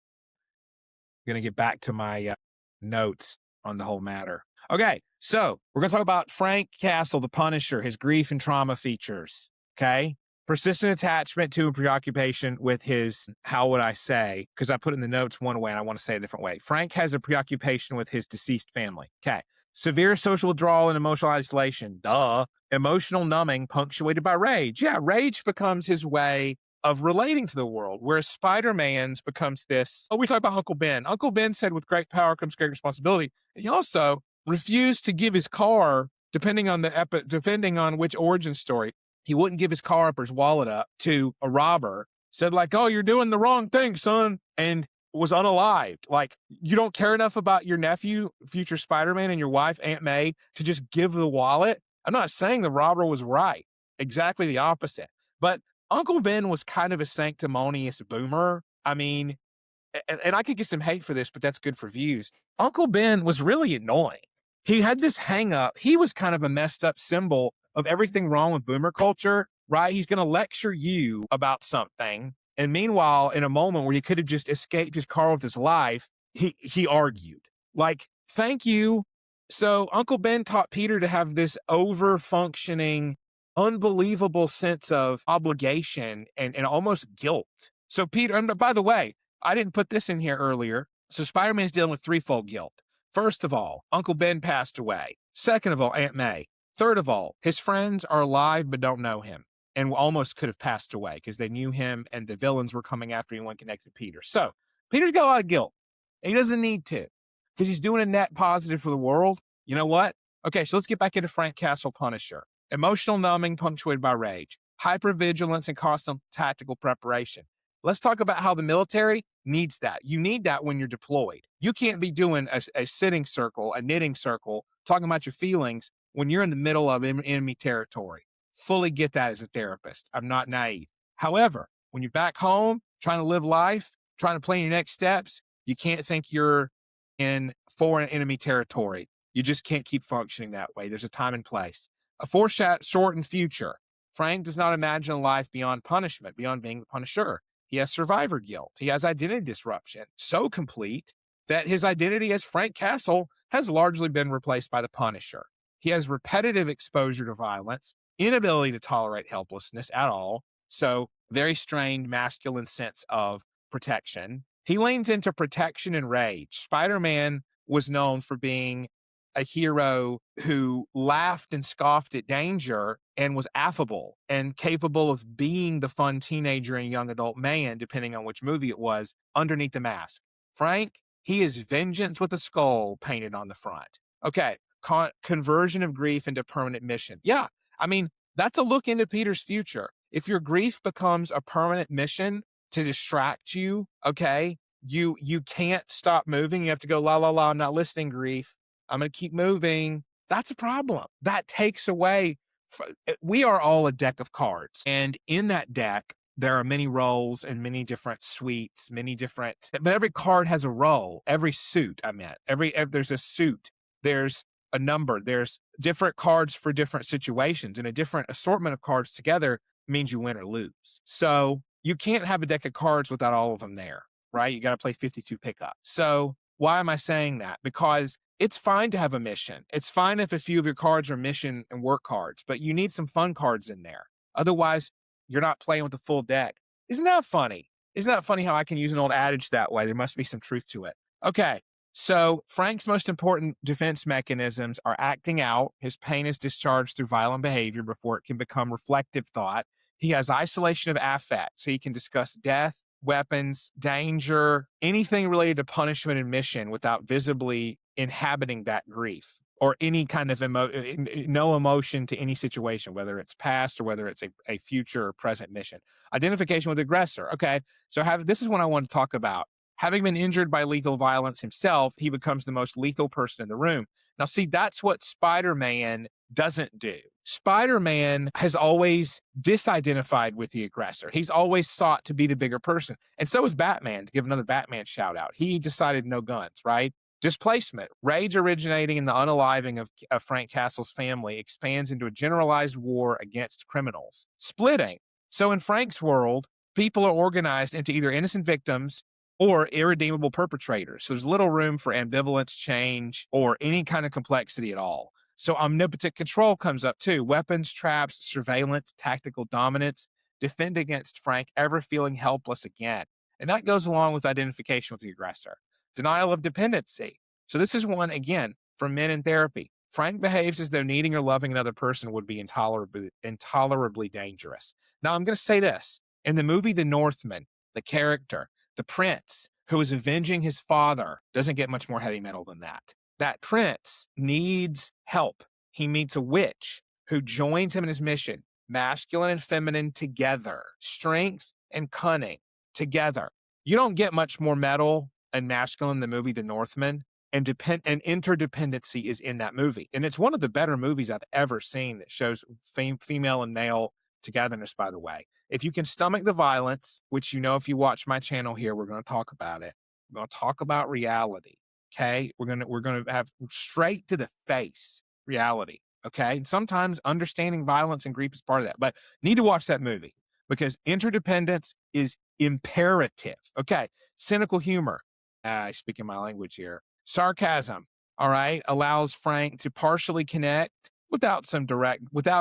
I'm going to get back to my notes on the whole matter. Okay. So we're going to talk about Frank Castle, the Punisher, his grief and trauma features. Okay. Persistent attachment to and preoccupation with his, how would I say, because I put in the notes one way and I want to say it a different way. Frank has a preoccupation with his deceased family. Okay. Severe social withdrawal and emotional isolation. Duh. Emotional numbing punctuated by rage. Yeah, rage becomes his way of relating to the world, whereas Spider-Man's becomes this. Oh, we talk about Uncle Ben. Uncle Ben said, with great power comes great responsibility. And he also refused to give his car, depending on which origin story. He wouldn't give his car up or his wallet up to a robber. Said like, oh, you're doing the wrong thing, son. And was unalived. Like, you don't care enough about your nephew, future Spider-Man, and your wife, Aunt May, to just give the wallet. I'm not saying the robber was right. Exactly the opposite. But Uncle Ben was kind of a sanctimonious boomer. I mean, and I could get some hate for this, but that's good for views. Uncle Ben was really annoying. He had this hang up. He was kind of a messed up symbol of everything wrong with boomer culture, right? He's going to lecture you about something. And meanwhile, in a moment where he could have just escaped his car with his life, he argued. Like, thank you. So Uncle Ben taught Peter to have this over-functioning, unbelievable sense of obligation and almost guilt. So Peter, and by the way, I didn't put this in here earlier. So Spider-Man's dealing with threefold guilt. First of all, Uncle Ben passed away. Second of all, Aunt May. Third of all, his friends are alive but don't know him and almost could have passed away because they knew him and the villains were coming after him when connected to Peter. So Peter's got a lot of guilt. And he doesn't need to because he's doing a net positive for the world. You know what? Okay, so let's get back into Frank Castle Punisher. Emotional numbing punctuated by rage. Hypervigilance and constant tactical preparation. Let's talk about how the military needs that. You need that when you're deployed. You can't be doing a sitting circle, a knitting circle, talking about your feelings when you're in the middle of enemy territory. Fully get that as a therapist. I'm not naive. However, when you're back home, trying to live life, trying to plan your next steps, you can't think you're in foreign enemy territory. You just can't keep functioning that way. There's a time and place. A foreshortened future. Frank does not imagine a life beyond punishment, beyond being the Punisher. He has survivor guilt. He has identity disruption. So complete that his identity as Frank Castle has largely been replaced by the Punisher. He has repetitive exposure to violence, inability to tolerate helplessness at all. So very strained masculine sense of protection. He leans into protection and rage. Spider-Man was known for being a hero who laughed and scoffed at danger and was affable and capable of being the fun teenager and young adult man, depending on which movie it was, underneath the mask. Frank, he is vengeance with a skull painted on the front. Okay, conversion of grief into permanent mission. Yeah, I mean, that's a look into Peter's future. If your grief becomes a permanent mission to distract you, okay, you can't stop moving. You have to go, la, la, la, I'm not listening, grief. I'm going to keep moving. That's a problem. That takes away. We are all a deck of cards. And in that deck, there are many roles and many different suites, but every card has a role. Every suit, there's a suit. There's a number. There's different cards for different situations. And a different assortment of cards together means you win or lose. So you can't have a deck of cards without all of them there, right? You got to play 52 pickup. So why am I saying that? Because it's fine to have a mission. It's fine if a few of your cards are mission and work cards, but you need some fun cards in there. Otherwise, you're not playing with the full deck. Isn't that funny? Isn't that funny how I can use an old adage that way? There must be some truth to it. Okay, so Frank's most important defense mechanisms are acting out. His pain is discharged through violent behavior before it can become reflective thought. He has isolation of affect, so he can discuss death, weapons, danger, anything related to punishment and mission without visibly inhabiting that grief. or any kind of no emotion to any situation, whether it's past or whether it's a future or present mission. Identification with aggressor. Okay, so this is what I want to talk about. Having been injured by lethal violence himself, he becomes the most lethal person in the room. Now, see, that's what Spider-Man doesn't do. Spider-Man has always disidentified with the aggressor. He's always sought to be the bigger person. And so is Batman, to give another Batman shout out. He decided no guns, right? Displacement. Rage originating in the unaliving of Frank Castle's family expands into a generalized war against criminals. Splitting. So in Frank's world, people are organized into either innocent victims or irredeemable perpetrators. So there's little room for ambivalence, change, or any kind of complexity at all. So omnipotent control comes up too. Weapons, traps, surveillance, tactical dominance, defend against Frank ever feeling helpless again. And that goes along with identification with the aggressor. Denial of dependency. So this is one, again, for men in therapy. Frank behaves as though needing or loving another person would be intolerably dangerous. Now, I'm going to say this. In the movie The Northman, the character, the prince who is avenging his father, doesn't get much more heavy metal than that. That prince needs help. He meets a witch who joins him in his mission, masculine and feminine together, strength and cunning together. You don't get much more metal and masculine in the movie The Northman, and interdependency is in that movie. And it's one of the better movies I've ever seen that shows female and male togetherness, by the way. If you can stomach the violence, which if you watch my channel here, we're going to talk about it. We're going to talk about reality. Okay, we're gonna have straight to the face reality. Okay, and sometimes understanding violence and grief is part of that. But need to watch that movie because interdependence is imperative. Okay, cynical humor. I speak in my language here. Sarcasm. All right, allows Frank to partially connect without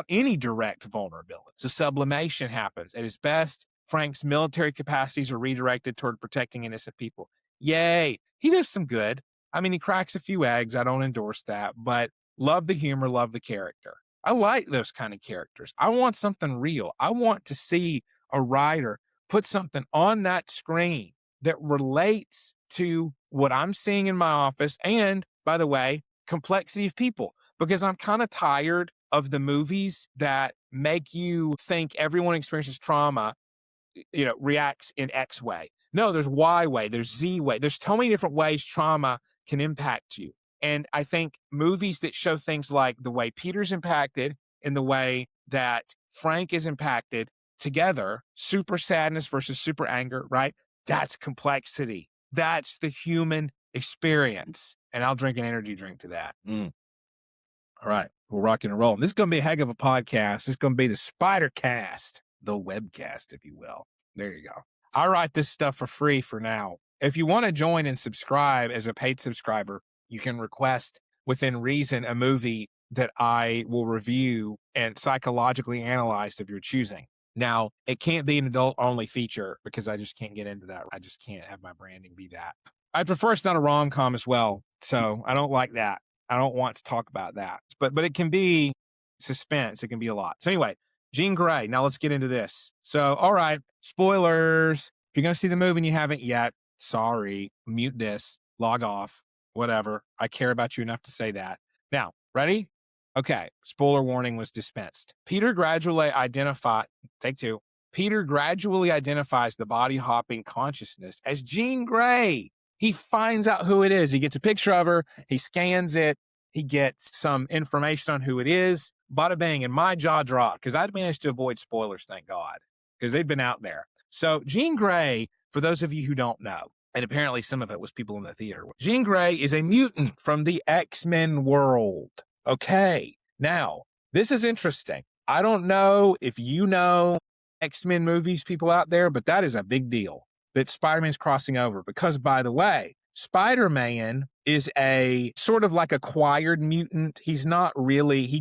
any direct vulnerability. So sublimation happens. At his best, Frank's military capacities are redirected toward protecting innocent people. Yay! He does some good. I mean, he cracks a few eggs. I don't endorse that, but love the humor, love the character. I like those kind of characters. I want something real. I want to see a writer put something on that screen that relates to what I'm seeing in my office and, by the way, complexity of people. Because I'm kind of tired of the movies that make you think everyone experiences trauma, reacts in X way. No, there's Y way, there's Z way. There's so many different ways trauma can impact you. And I think movies that show things like the way Peter's impacted and the way that Frank is impacted together, super sadness versus super anger, right? That's complexity. That's the human experience. And I'll drink an energy drink to that. All right, we're rocking and rolling. This is going to be a heck of a podcast. This is going to be the Spider Cast, the webcast, if you will. There you go. I write this stuff for free for now. If you want to join and subscribe as a paid subscriber, you can request within reason a movie that I will review and psychologically analyze of your choosing. Now, it can't be an adult-only feature because I just can't get into that. I just can't have my branding be that. I prefer it's not a rom-com as well, so I don't like that. I don't want to talk about that. But it can be suspense. It can be a lot. So anyway, Jean Grey. Now let's get into this. So, all right, spoilers. If you're going to see the movie and you haven't yet, sorry, mute this, log off, whatever. I care about you enough to say that. Now, ready? Okay, spoiler warning was dispensed. Peter gradually identifies the body-hopping consciousness as Jean Grey. He finds out who it is. He gets a picture of her. He scans it. He gets some information on who it is. Bada bang, and my jaw dropped because I'd managed to avoid spoilers, thank God, because they'd been out there. So Jean Grey, for those of you who don't know, and apparently some of it was people in the theater, Jean Grey is a mutant from the X-Men world. Okay, now, this is interesting. I don't know if you know X-Men movies, people out there, but that is a big deal that Spider-Man's crossing over because, by the way, Spider-Man is a sort of like acquired mutant. He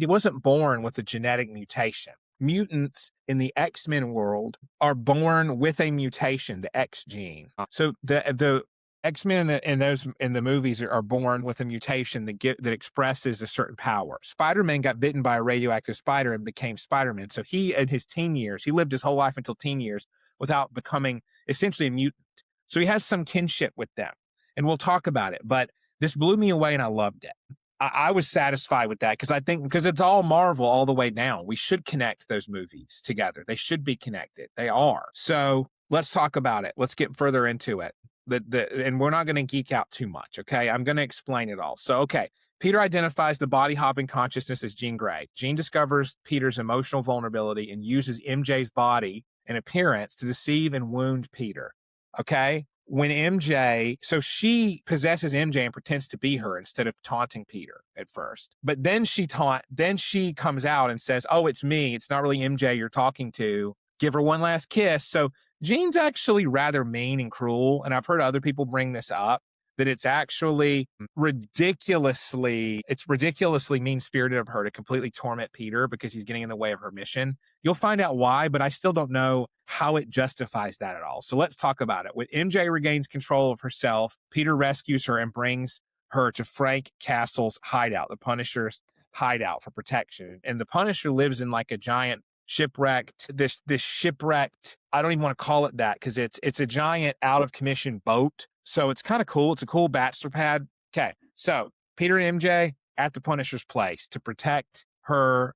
wasn't born with a genetic mutation. Mutants in the X-Men world are born with a mutation, the X gene. So the X-Men in the movies are born with a mutation that expresses a certain power. Spider-Man got bitten by a radioactive spider and became Spider-Man. So he, in his teen years, he lived his whole life until teen years without becoming essentially a mutant. So he has some kinship with them. And we'll talk about it. But this blew me away and I loved it. I was satisfied with that because I think because it's all Marvel all the way down. We should connect those movies together. They should be connected. They are. So let's talk about it. Let's get further into it. And we're not going to geek out too much. Okay. I'm going to explain it all. So, okay. Peter identifies the body hopping consciousness as Jean Grey. Jean discovers Peter's emotional vulnerability and uses MJ's body and appearance to deceive and wound Peter. Okay. When MJ, so she possesses MJ and pretends to be her instead of taunting Peter at first. But then she comes out and says, "Oh, it's me. It's not really MJ you're talking to. Give her one last kiss." So Jean's actually rather mean and cruel. And I've heard other people bring this up, that it's actually ridiculously mean-spirited of her to completely torment Peter because he's getting in the way of her mission. You'll find out why, but I still don't know how it justifies that at all. So let's talk about it. When MJ regains control of herself, Peter rescues her and brings her to Frank Castle's hideout, the Punisher's hideout, for protection. And the Punisher lives in like a giant shipwrecked, this shipwrecked, I don't even want to call it that because it's a giant out of commission boat. So it's kind of cool. It's a cool bachelor pad. Okay. So Peter and MJ at the Punisher's place to protect MJ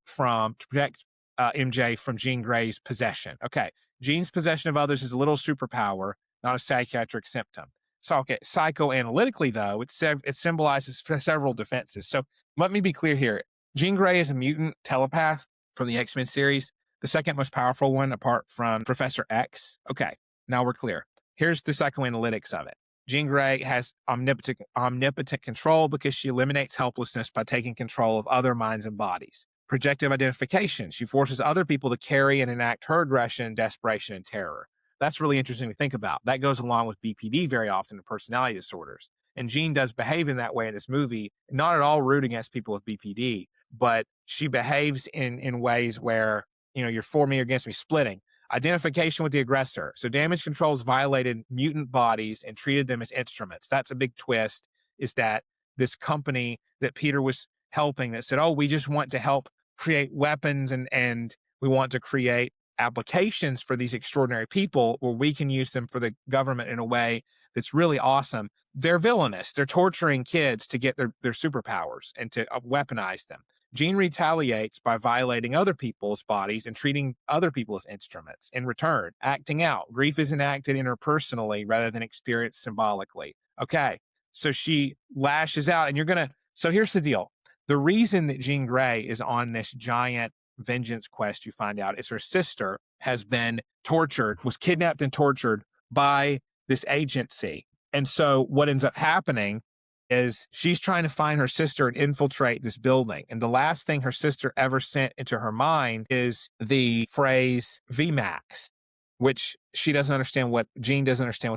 from Jean Grey's possession. Okay. Jean's possession of others is a little superpower, not a psychiatric symptom. So, okay, psychoanalytically, though, it symbolizes several defenses. So let me be clear here. Jean Grey is a mutant telepath from the X-Men series, the second most powerful one apart from Professor X. Okay, now we're clear. Here's the psychoanalytics of it. Jean Grey has omnipotent control because she eliminates helplessness by taking control of other minds and bodies. Projective identification. She forces other people to carry and enact her aggression, desperation, and terror. That's really interesting to think about. That goes along with BPD very often in personality disorders. And Jean does behave in that way in this movie, not at all rude against people with BPD, but she behaves in ways where, you're for me or against me, splitting. Identification with the aggressor. So damage controls violated mutant bodies and treated them as instruments. That's a big twist, is that this company that Peter was helping that said, "Oh, we just want to help create weapons and we want to create applications for these extraordinary people where we can use them for the government in a way that's really awesome." They're villainous. They're torturing kids to get their superpowers and to weaponize them. Jean retaliates by violating other people's bodies and treating other people as instruments. In return, acting out. Grief is enacted interpersonally rather than experienced symbolically. Okay, so she lashes out, and so here's the deal. The reason that Jean Grey is on this giant vengeance quest, you find out, is her sister has been was kidnapped and tortured by this agency. And so what ends up happening is she's trying to find her sister and infiltrate this building. And the last thing her sister ever sent into her mind is the phrase VMAX, which Jean doesn't understand what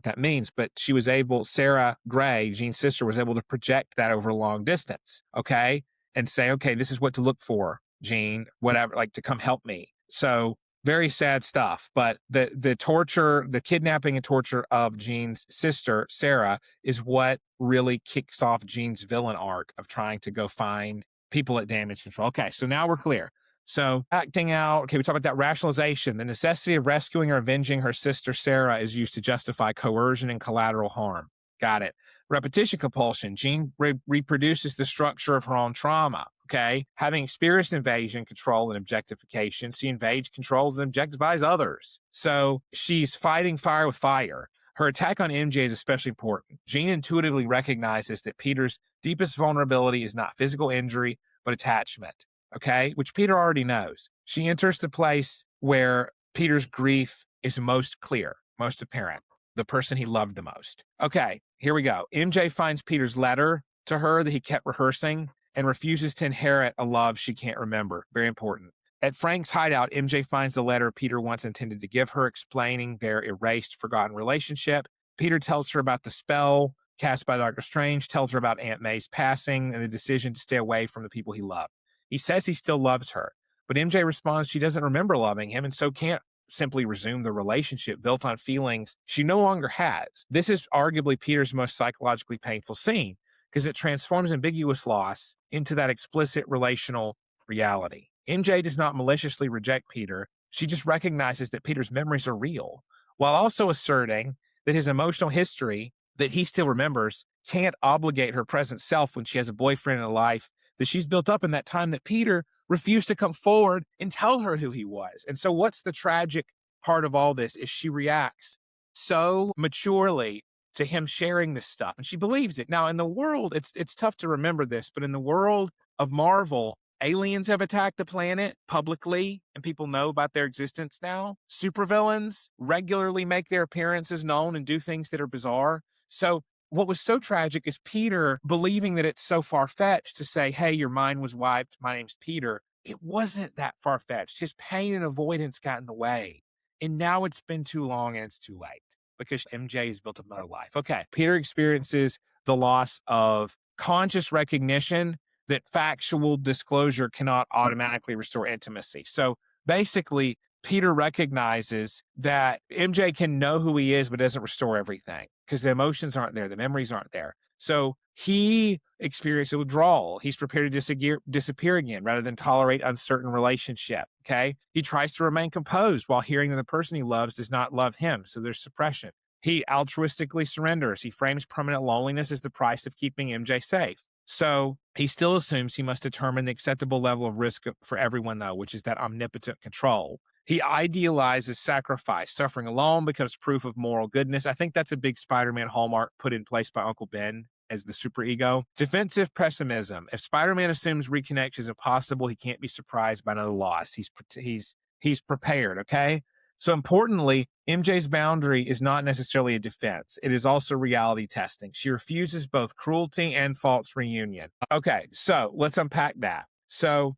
that means, but Sarah Grey, Jean's sister, was able to project that over a long distance, okay? And say, okay, this is what to look for, Jean, whatever, like to come help me. So very sad stuff. But the torture, the kidnapping and torture of Jean's sister, Sarah, is what really kicks off Jean's villain arc of trying to go find people at damage control. Okay, so now we're clear. So acting out, okay, we talked about that rationalization. The necessity of rescuing or avenging her sister, Sarah, is used to justify coercion and collateral harm. Got it. Repetition compulsion. Jean reproduces the structure of her own trauma. Okay. Having experienced invasion, control, and objectification, she invades, controls, and objectifies others. So she's fighting fire with fire. Her attack on MJ is especially important. Jean intuitively recognizes that Peter's deepest vulnerability is not physical injury, but attachment. Okay. Which Peter already knows. She enters the place where Peter's grief is most clear, most apparent. The person he loved the most. Okay, here we go. MJ finds Peter's letter to her that he kept rehearsing and refuses to inherit a love she can't remember. Very important. At Frank's hideout, MJ finds the letter Peter once intended to give her, explaining their erased, forgotten relationship. Peter tells her about the spell cast by Doctor Strange, tells her about Aunt May's passing and the decision to stay away from the people he loved. He says he still loves her, but MJ responds she doesn't remember loving him and so can't simply resume the relationship built on feelings she no longer has. This is arguably Peter's most psychologically painful scene because it transforms ambiguous loss into that explicit relational reality. MJ does not maliciously reject Peter. She just recognizes that Peter's memories are real, while also asserting that his emotional history that he still remembers can't obligate her present self when she has a boyfriend and a life that she's built up in that time that Peter refused to come forward and tell her who he was. And so what's the tragic part of all this is she reacts so maturely to him sharing this stuff, and she believes it. Now, in the world, it's tough to remember this, but in the world of Marvel, aliens have attacked the planet publicly, and people know about their existence now. Supervillains regularly make their appearances known and do things that are bizarre. So what was so tragic is Peter believing that it's so far-fetched to say, hey, your mind was wiped, my name's Peter. It wasn't that far-fetched. His pain and avoidance got in the way. And now it's been too long and it's too late because MJ has built up another life. Okay, Peter experiences the loss of conscious recognition that factual disclosure cannot automatically restore intimacy. So basically, Peter recognizes that MJ can know who he is, but doesn't restore everything because the emotions aren't there, the memories aren't there. So he experienced a withdrawal. He's prepared to disappear again rather than tolerate uncertain relationship. Okay. He tries to remain composed while hearing that the person he loves does not love him. So there's suppression. He altruistically surrenders. He frames permanent loneliness as the price of keeping MJ safe. So he still assumes he must determine the acceptable level of risk for everyone, though, which is that omnipotent control. He idealizes sacrifice. Suffering alone becomes proof of moral goodness. I think that's a big Spider-Man hallmark put in place by Uncle Ben as the superego. Defensive pessimism. If Spider-Man assumes reconnection is impossible, he can't be surprised by another loss. He's prepared, okay? So importantly, MJ's boundary is not necessarily a defense. It is also reality testing. She refuses both cruelty and false reunion. Okay, so let's unpack that. So,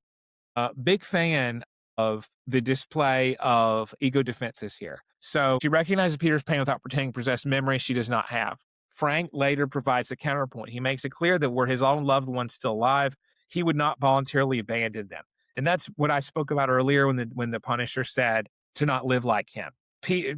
big fan of the display of ego defenses here. So she recognizes Peter's pain without pretending to possess memories she does not have. Frank later provides the counterpoint. He makes it clear that were his own loved ones still alive, he would not voluntarily abandon them. And that's what I spoke about earlier when the Punisher said to not live like him.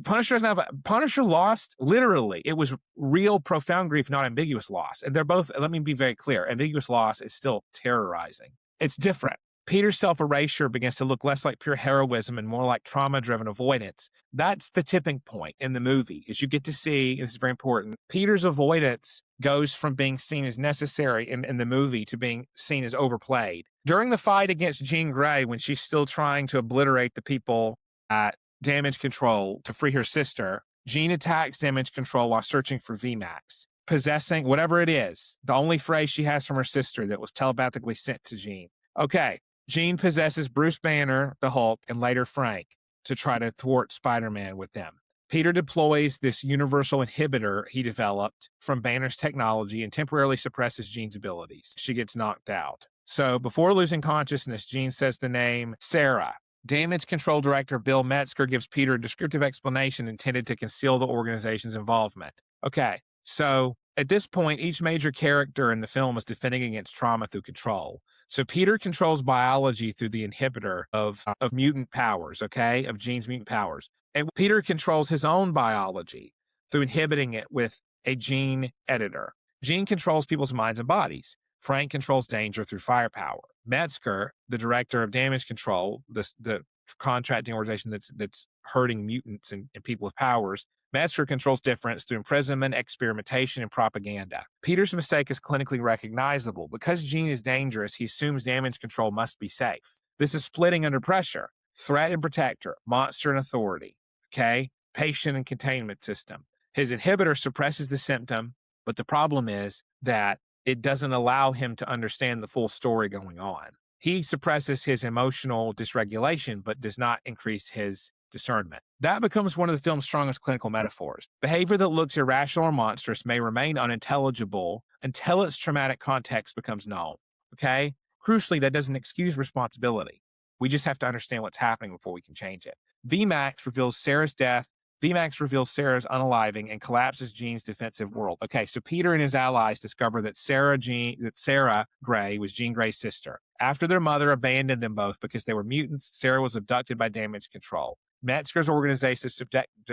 Punisher lost literally. It was real, profound grief, not ambiguous loss. And they're both, let me be very clear, ambiguous loss is still terrorizing. It's different. Peter's self-erasure begins to look less like pure heroism and more like trauma-driven avoidance. That's the tipping point in the movie, is you get to see, this is very important, Peter's avoidance goes from being seen as necessary in the movie to being seen as overplayed. During the fight against Jean Grey, when she's still trying to obliterate the people at Damage Control to free her sister, Jean attacks Damage Control while searching for VMAX, possessing whatever it is, the only phrase she has from her sister that was telepathically sent to Jean. Okay. Jean possesses Bruce Banner, the Hulk, and later Frank to try to thwart Spider-Man with them. Peter deploys this universal inhibitor he developed from Banner's technology and temporarily suppresses Jean's abilities. She gets knocked out. So before losing consciousness, Jean says the name Sarah. Damage Control Director Bill Metzger gives Peter a descriptive explanation intended to conceal the organization's involvement. Okay, so at this point, each major character in the film is defending against trauma through control. So Peter controls biology through the inhibitor of mutant powers, okay, of Jean's mutant powers. And Peter controls his own biology through inhibiting it with a gene editor. Jean controls people's minds and bodies. Frank controls danger through firepower. Metzger, the director of Damage Control, the contracting organization that's hurting mutants and people with powers, Metzger controls difference through imprisonment, experimentation, and propaganda. Peter's mistake is clinically recognizable. Because Jean is dangerous, he assumes Damage Control must be safe. This is splitting under pressure. Threat and protector, monster and authority, okay? Patient and containment system. His inhibitor suppresses the symptom, but the problem is that it doesn't allow him to understand the full story going on. He suppresses his emotional dysregulation, but does not increase his discernment. That becomes one of the film's strongest clinical metaphors. Behavior that looks irrational or monstrous may remain unintelligible until its traumatic context becomes known. Okay? Crucially, that doesn't excuse responsibility. We just have to understand what's happening before we can change it. VMAX reveals Sarah's death. VMAX reveals Sarah's unaliving and collapses Jean's defensive world. Okay, so Peter and his allies discover that Sarah Gray was Jean Grey's sister. After their mother abandoned them both because they were mutants, Sarah was abducted by Damage Control. Metzger's organization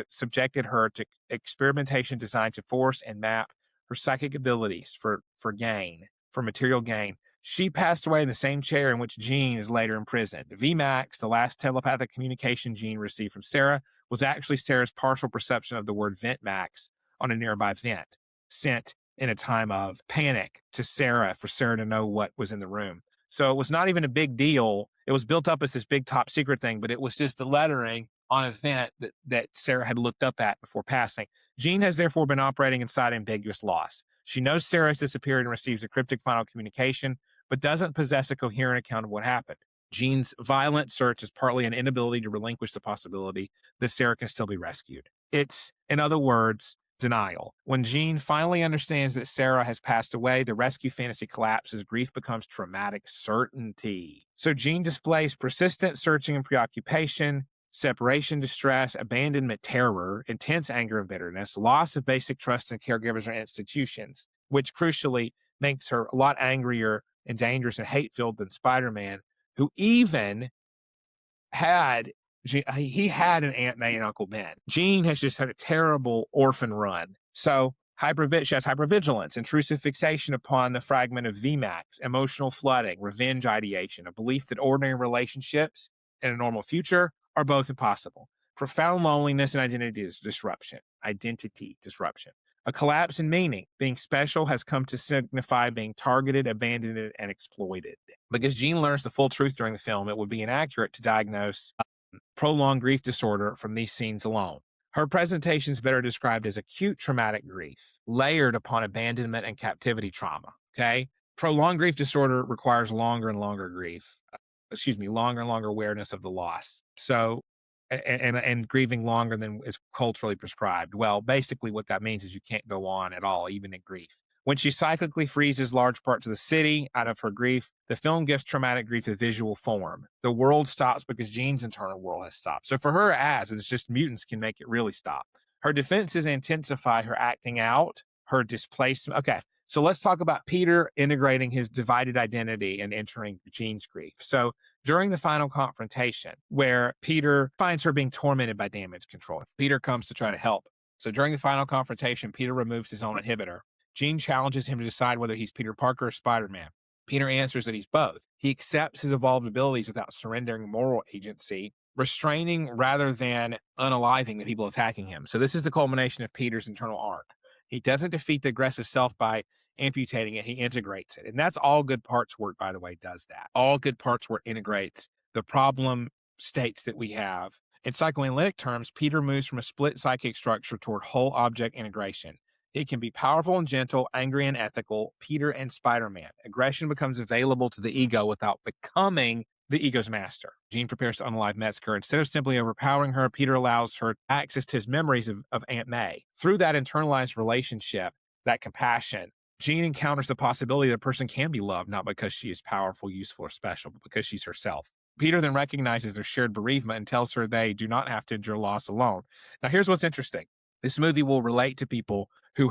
subjected her to experimentation designed to force and map her psychic abilities for material gain. She passed away in the same chair in which Jean is later imprisoned. VMAX, the last telepathic communication Jean received from Sarah, was actually Sarah's partial perception of the word vent max on a nearby vent. sent in a time of panic to Sarah for Sarah to know what was in the room. So it was not even a big deal. It was built up as this big top secret thing, but it was just the lettering on an event that Sarah had looked up at before passing. Jean has therefore been operating inside ambiguous loss. She knows Sarah has disappeared and receives a cryptic final communication, but doesn't possess a coherent account of what happened. Jean's violent search is partly an inability to relinquish the possibility that Sarah can still be rescued. It's, in other words, denial. When Jean finally understands that Sarah has passed away, the rescue fantasy collapses. Grief becomes traumatic certainty. So Jean displays persistent searching and preoccupation, separation distress, abandonment terror, intense anger and bitterness, loss of basic trust in caregivers or institutions, which crucially makes her a lot angrier and dangerous and hate-filled than Spider-Man, who even had he had an Aunt May and Uncle Ben. Jean has just had a terrible orphan run. So she has hypervigilance, intrusive fixation upon the fragment of VMAX, emotional flooding, revenge ideation, a belief that ordinary relationships in a normal future are both impossible. Profound loneliness and identity disruption. A collapse in meaning. Being special has come to signify being targeted, abandoned, and exploited. Because Jean learns the full truth during the film, it would be inaccurate to diagnose prolonged grief disorder from these scenes alone. Her presentation is better described as acute traumatic grief, layered upon abandonment and captivity trauma. Okay? Prolonged grief disorder requires longer and longer awareness of the loss. So, and grieving longer than is culturally prescribed. Well, basically what that means is you can't go on at all, even in grief. When she cyclically freezes large parts of the city out of her grief, the film gives traumatic grief a visual form. The world stops because Jean's internal world has stopped. So for her, it's just mutants can make it really stop. Her defenses intensify her acting out, her displacement. Okay, so let's talk about Peter integrating his divided identity and entering Jean's grief. So during the final confrontation, where Peter finds her being tormented by damage control, Peter comes to try to help. So during the final confrontation, Peter removes his own inhibitor. Jean challenges him to decide whether he's Peter Parker or Spider-Man. Peter answers that he's both. He accepts his evolved abilities without surrendering moral agency, restraining rather than unaliving the people attacking him. So this is the culmination of Peter's internal arc. He doesn't defeat the aggressive self by amputating it, he integrates it. And that's all good parts work, by the way, does that. All good parts work integrates the problem states that we have. In psychoanalytic terms, Peter moves from a split psychic structure toward whole object integration. It can be powerful and gentle, angry and ethical, Peter and Spider-Man. Aggression becomes available to the ego without becoming the ego's master. Jean prepares to unalive Metzger. Instead of simply overpowering her, Peter allows her access to his memories of Aunt May. Through that internalized relationship, that compassion, Jean encounters the possibility that a person can be loved, not because she is powerful, useful, or special, but because she's herself. Peter then recognizes their shared bereavement and tells her they do not have to endure loss alone. Now, here's what's interesting. This movie will relate to people who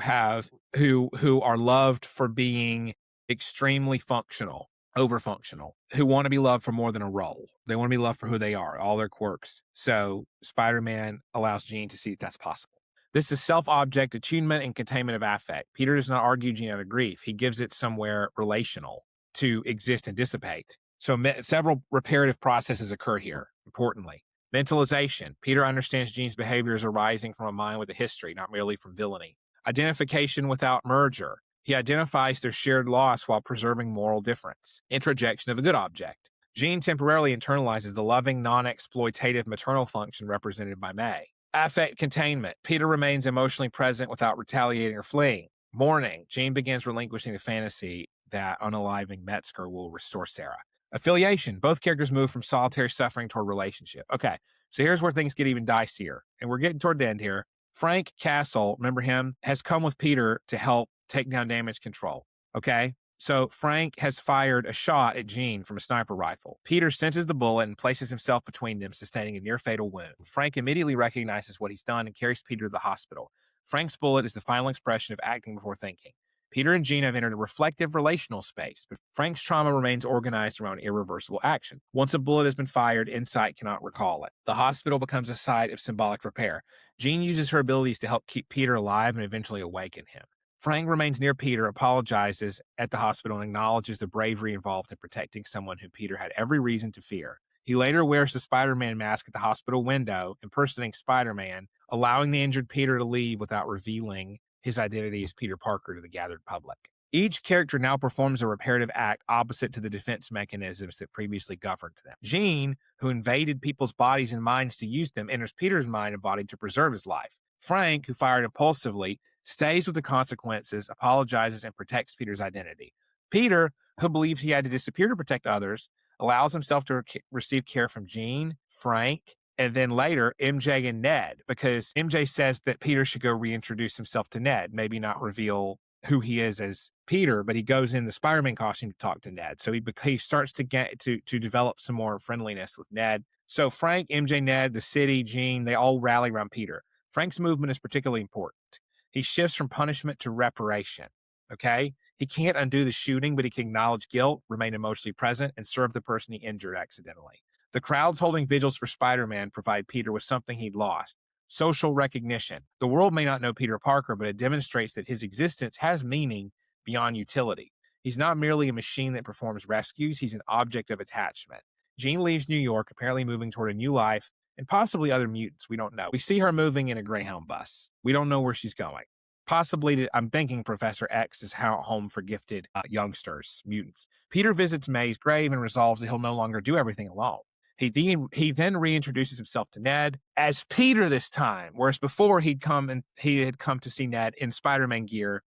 are loved for being extremely functional, overfunctional, who want to be loved for more than a role. They want to be loved for who they are, all their quirks. So Spider-Man allows Jean to see that's possible. This is self-object attunement and containment of affect. Peter does not argue Jean out of grief. He gives it somewhere relational to exist and dissipate. So several reparative processes occur here, importantly. Mentalization. Peter understands Jean's behaviors arising from a mind with a history, not merely from villainy. Identification without merger. He identifies their shared loss while preserving moral difference. Introjection of a good object. Jean temporarily internalizes the loving, non-exploitative maternal function represented by May. Affect containment. Peter remains emotionally present without retaliating or fleeing. Mourning. Jean begins relinquishing the fantasy that unaliving Metzger will restore Sarah. Affiliation. Both characters move from solitary suffering toward relationship. Okay, so here's where things get even dicier. And we're getting toward the end here. Frank Castle, remember him, has come with Peter to help take down damage control. Okay, so Frank has fired a shot at Jean from a sniper rifle. Peter senses the bullet and places himself between them, sustaining a near-fatal wound. Frank immediately recognizes what he's done and carries Peter to the hospital. Frank's bullet is the final expression of acting before thinking. Peter and Jean have entered a reflective relational space, but Frank's trauma remains organized around irreversible action. Once a bullet has been fired, insight cannot recall it. The hospital becomes a site of symbolic repair. Jean uses her abilities to help keep Peter alive and eventually awaken him. Frank remains near Peter, apologizes at the hospital, and acknowledges the bravery involved in protecting someone who Peter had every reason to fear. He later wears the Spider-Man mask at the hospital window, impersonating Spider-Man, allowing the injured Peter to leave without revealing his identity as Peter Parker to the gathered public. Each character now performs a reparative act opposite to the defense mechanisms that previously governed them. Jean, who invaded people's bodies and minds to use them, enters Peter's mind and body to preserve his life. Frank, who fired impulsively, stays with the consequences, apologizes, and protects Peter's identity. Peter, who believes he had to disappear to protect others, allows himself to receive care from Jean, Frank, and then later MJ and Ned, because MJ says that Peter should go reintroduce himself to Ned, maybe not reveal who he is as Peter, but he goes in the Spider-Man costume to talk to Ned. So he starts to get to develop some more friendliness with Ned. So Frank, MJ, Ned, the city, Jean, they all rally around Peter. Frank's movement is particularly important. He shifts from punishment to reparation. Okay? He can't undo the shooting, but he can acknowledge guilt, remain emotionally present, and serve the person he injured accidentally. The crowds holding vigils for Spider-Man provide Peter with something he'd lost: social recognition. The world may not know Peter Parker, but it demonstrates that his existence has meaning beyond utility. He's not merely a machine that performs rescues, he's an object of attachment. Jean leaves New York, apparently moving toward a new life, and possibly other mutants. We don't know. We see her moving in a Greyhound bus. We don't know where she's going. Possibly, I'm thinking Professor X is home for gifted youngsters, mutants. Peter visits May's grave and resolves that he'll no longer do everything alone. He then reintroduces himself to Ned as Peter this time, whereas before he had come to see Ned in Spider-Man gear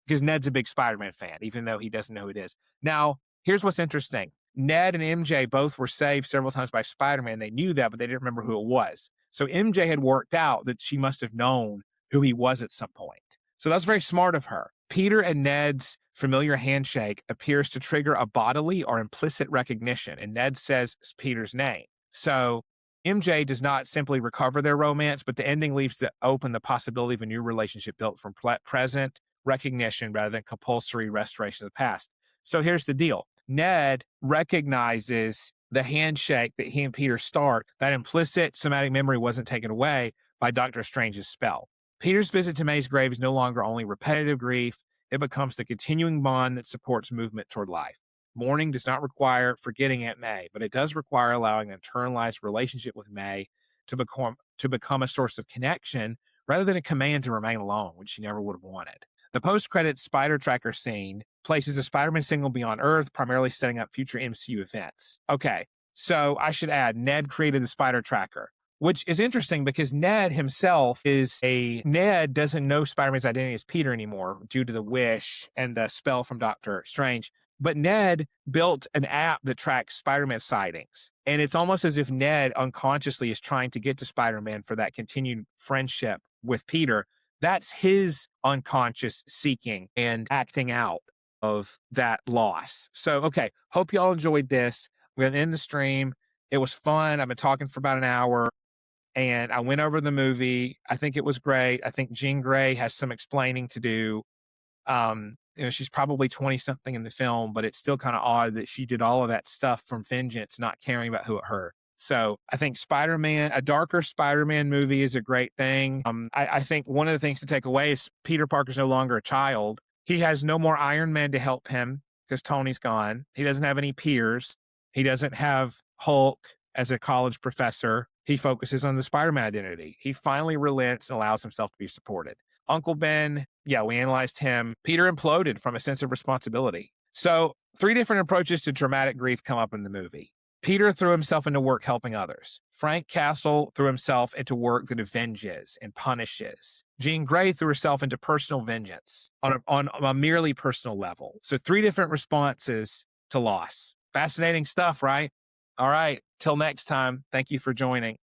because Ned's a big Spider-Man fan, even though he doesn't know who it is. Now, here's what's interesting. Ned and MJ both were saved several times by Spider-Man. They knew that, but they didn't remember who it was. So MJ had worked out that she must have known who he was at some point. So that's very smart of her. Peter and Ned's familiar handshake appears to trigger a bodily or implicit recognition, and Ned says Peter's name. So MJ does not simply recover their romance, but the ending leaves open the possibility of a new relationship built from present recognition rather than compulsory restoration of the past. So here's the deal. Ned recognizes the handshake that he and Peter start. That implicit somatic memory wasn't taken away by Dr. Strange's spell. Peter's visit to May's grave is no longer only repetitive grief. It becomes the continuing bond that supports movement toward life. Mourning does not require forgetting Aunt May, but it does require allowing an internalized relationship with May to become a source of connection rather than a command to remain alone, which she never would have wanted. The post-credits Spider Tracker scene places a Spider-Man signal beyond Earth, primarily setting up future MCU events. Okay, so I should add, Ned created the Spider Tracker, which is interesting because Ned himself Ned doesn't know Spider-Man's identity as Peter anymore due to the wish and the spell from Dr. Strange. But Ned built an app that tracks Spider-Man sightings. And it's almost as if Ned unconsciously is trying to get to Spider-Man for that continued friendship with Peter. That's his unconscious seeking and acting out of that loss. So, okay, hope y'all enjoyed this. We're going to end the stream. It was fun. I've been talking for about an hour. And I went over the movie. I think it was great. I think Jean Grey has some explaining to do. She's probably 20-something in the film, but it's still kind of odd that she did all of that stuff from vengeance, not caring about who it hurt. So I think Spider-Man, a darker Spider-Man movie is a great thing. I think one of the things to take away is Peter Parker's no longer a child. He has no more Iron Man to help him because Tony's gone. He doesn't have any peers. He doesn't have Hulk as a college professor. He focuses on the Spider-Man identity. He finally relents and allows himself to be supported. Uncle Ben, yeah, we analyzed him. Peter imploded from a sense of responsibility. So 3 different approaches to traumatic grief come up in the movie. Peter threw himself into work helping others. Frank Castle threw himself into work that avenges and punishes. Jean Grey threw herself into personal vengeance on a merely personal level. So 3 different responses to loss. Fascinating stuff, right? All right, till next time, thank you for joining.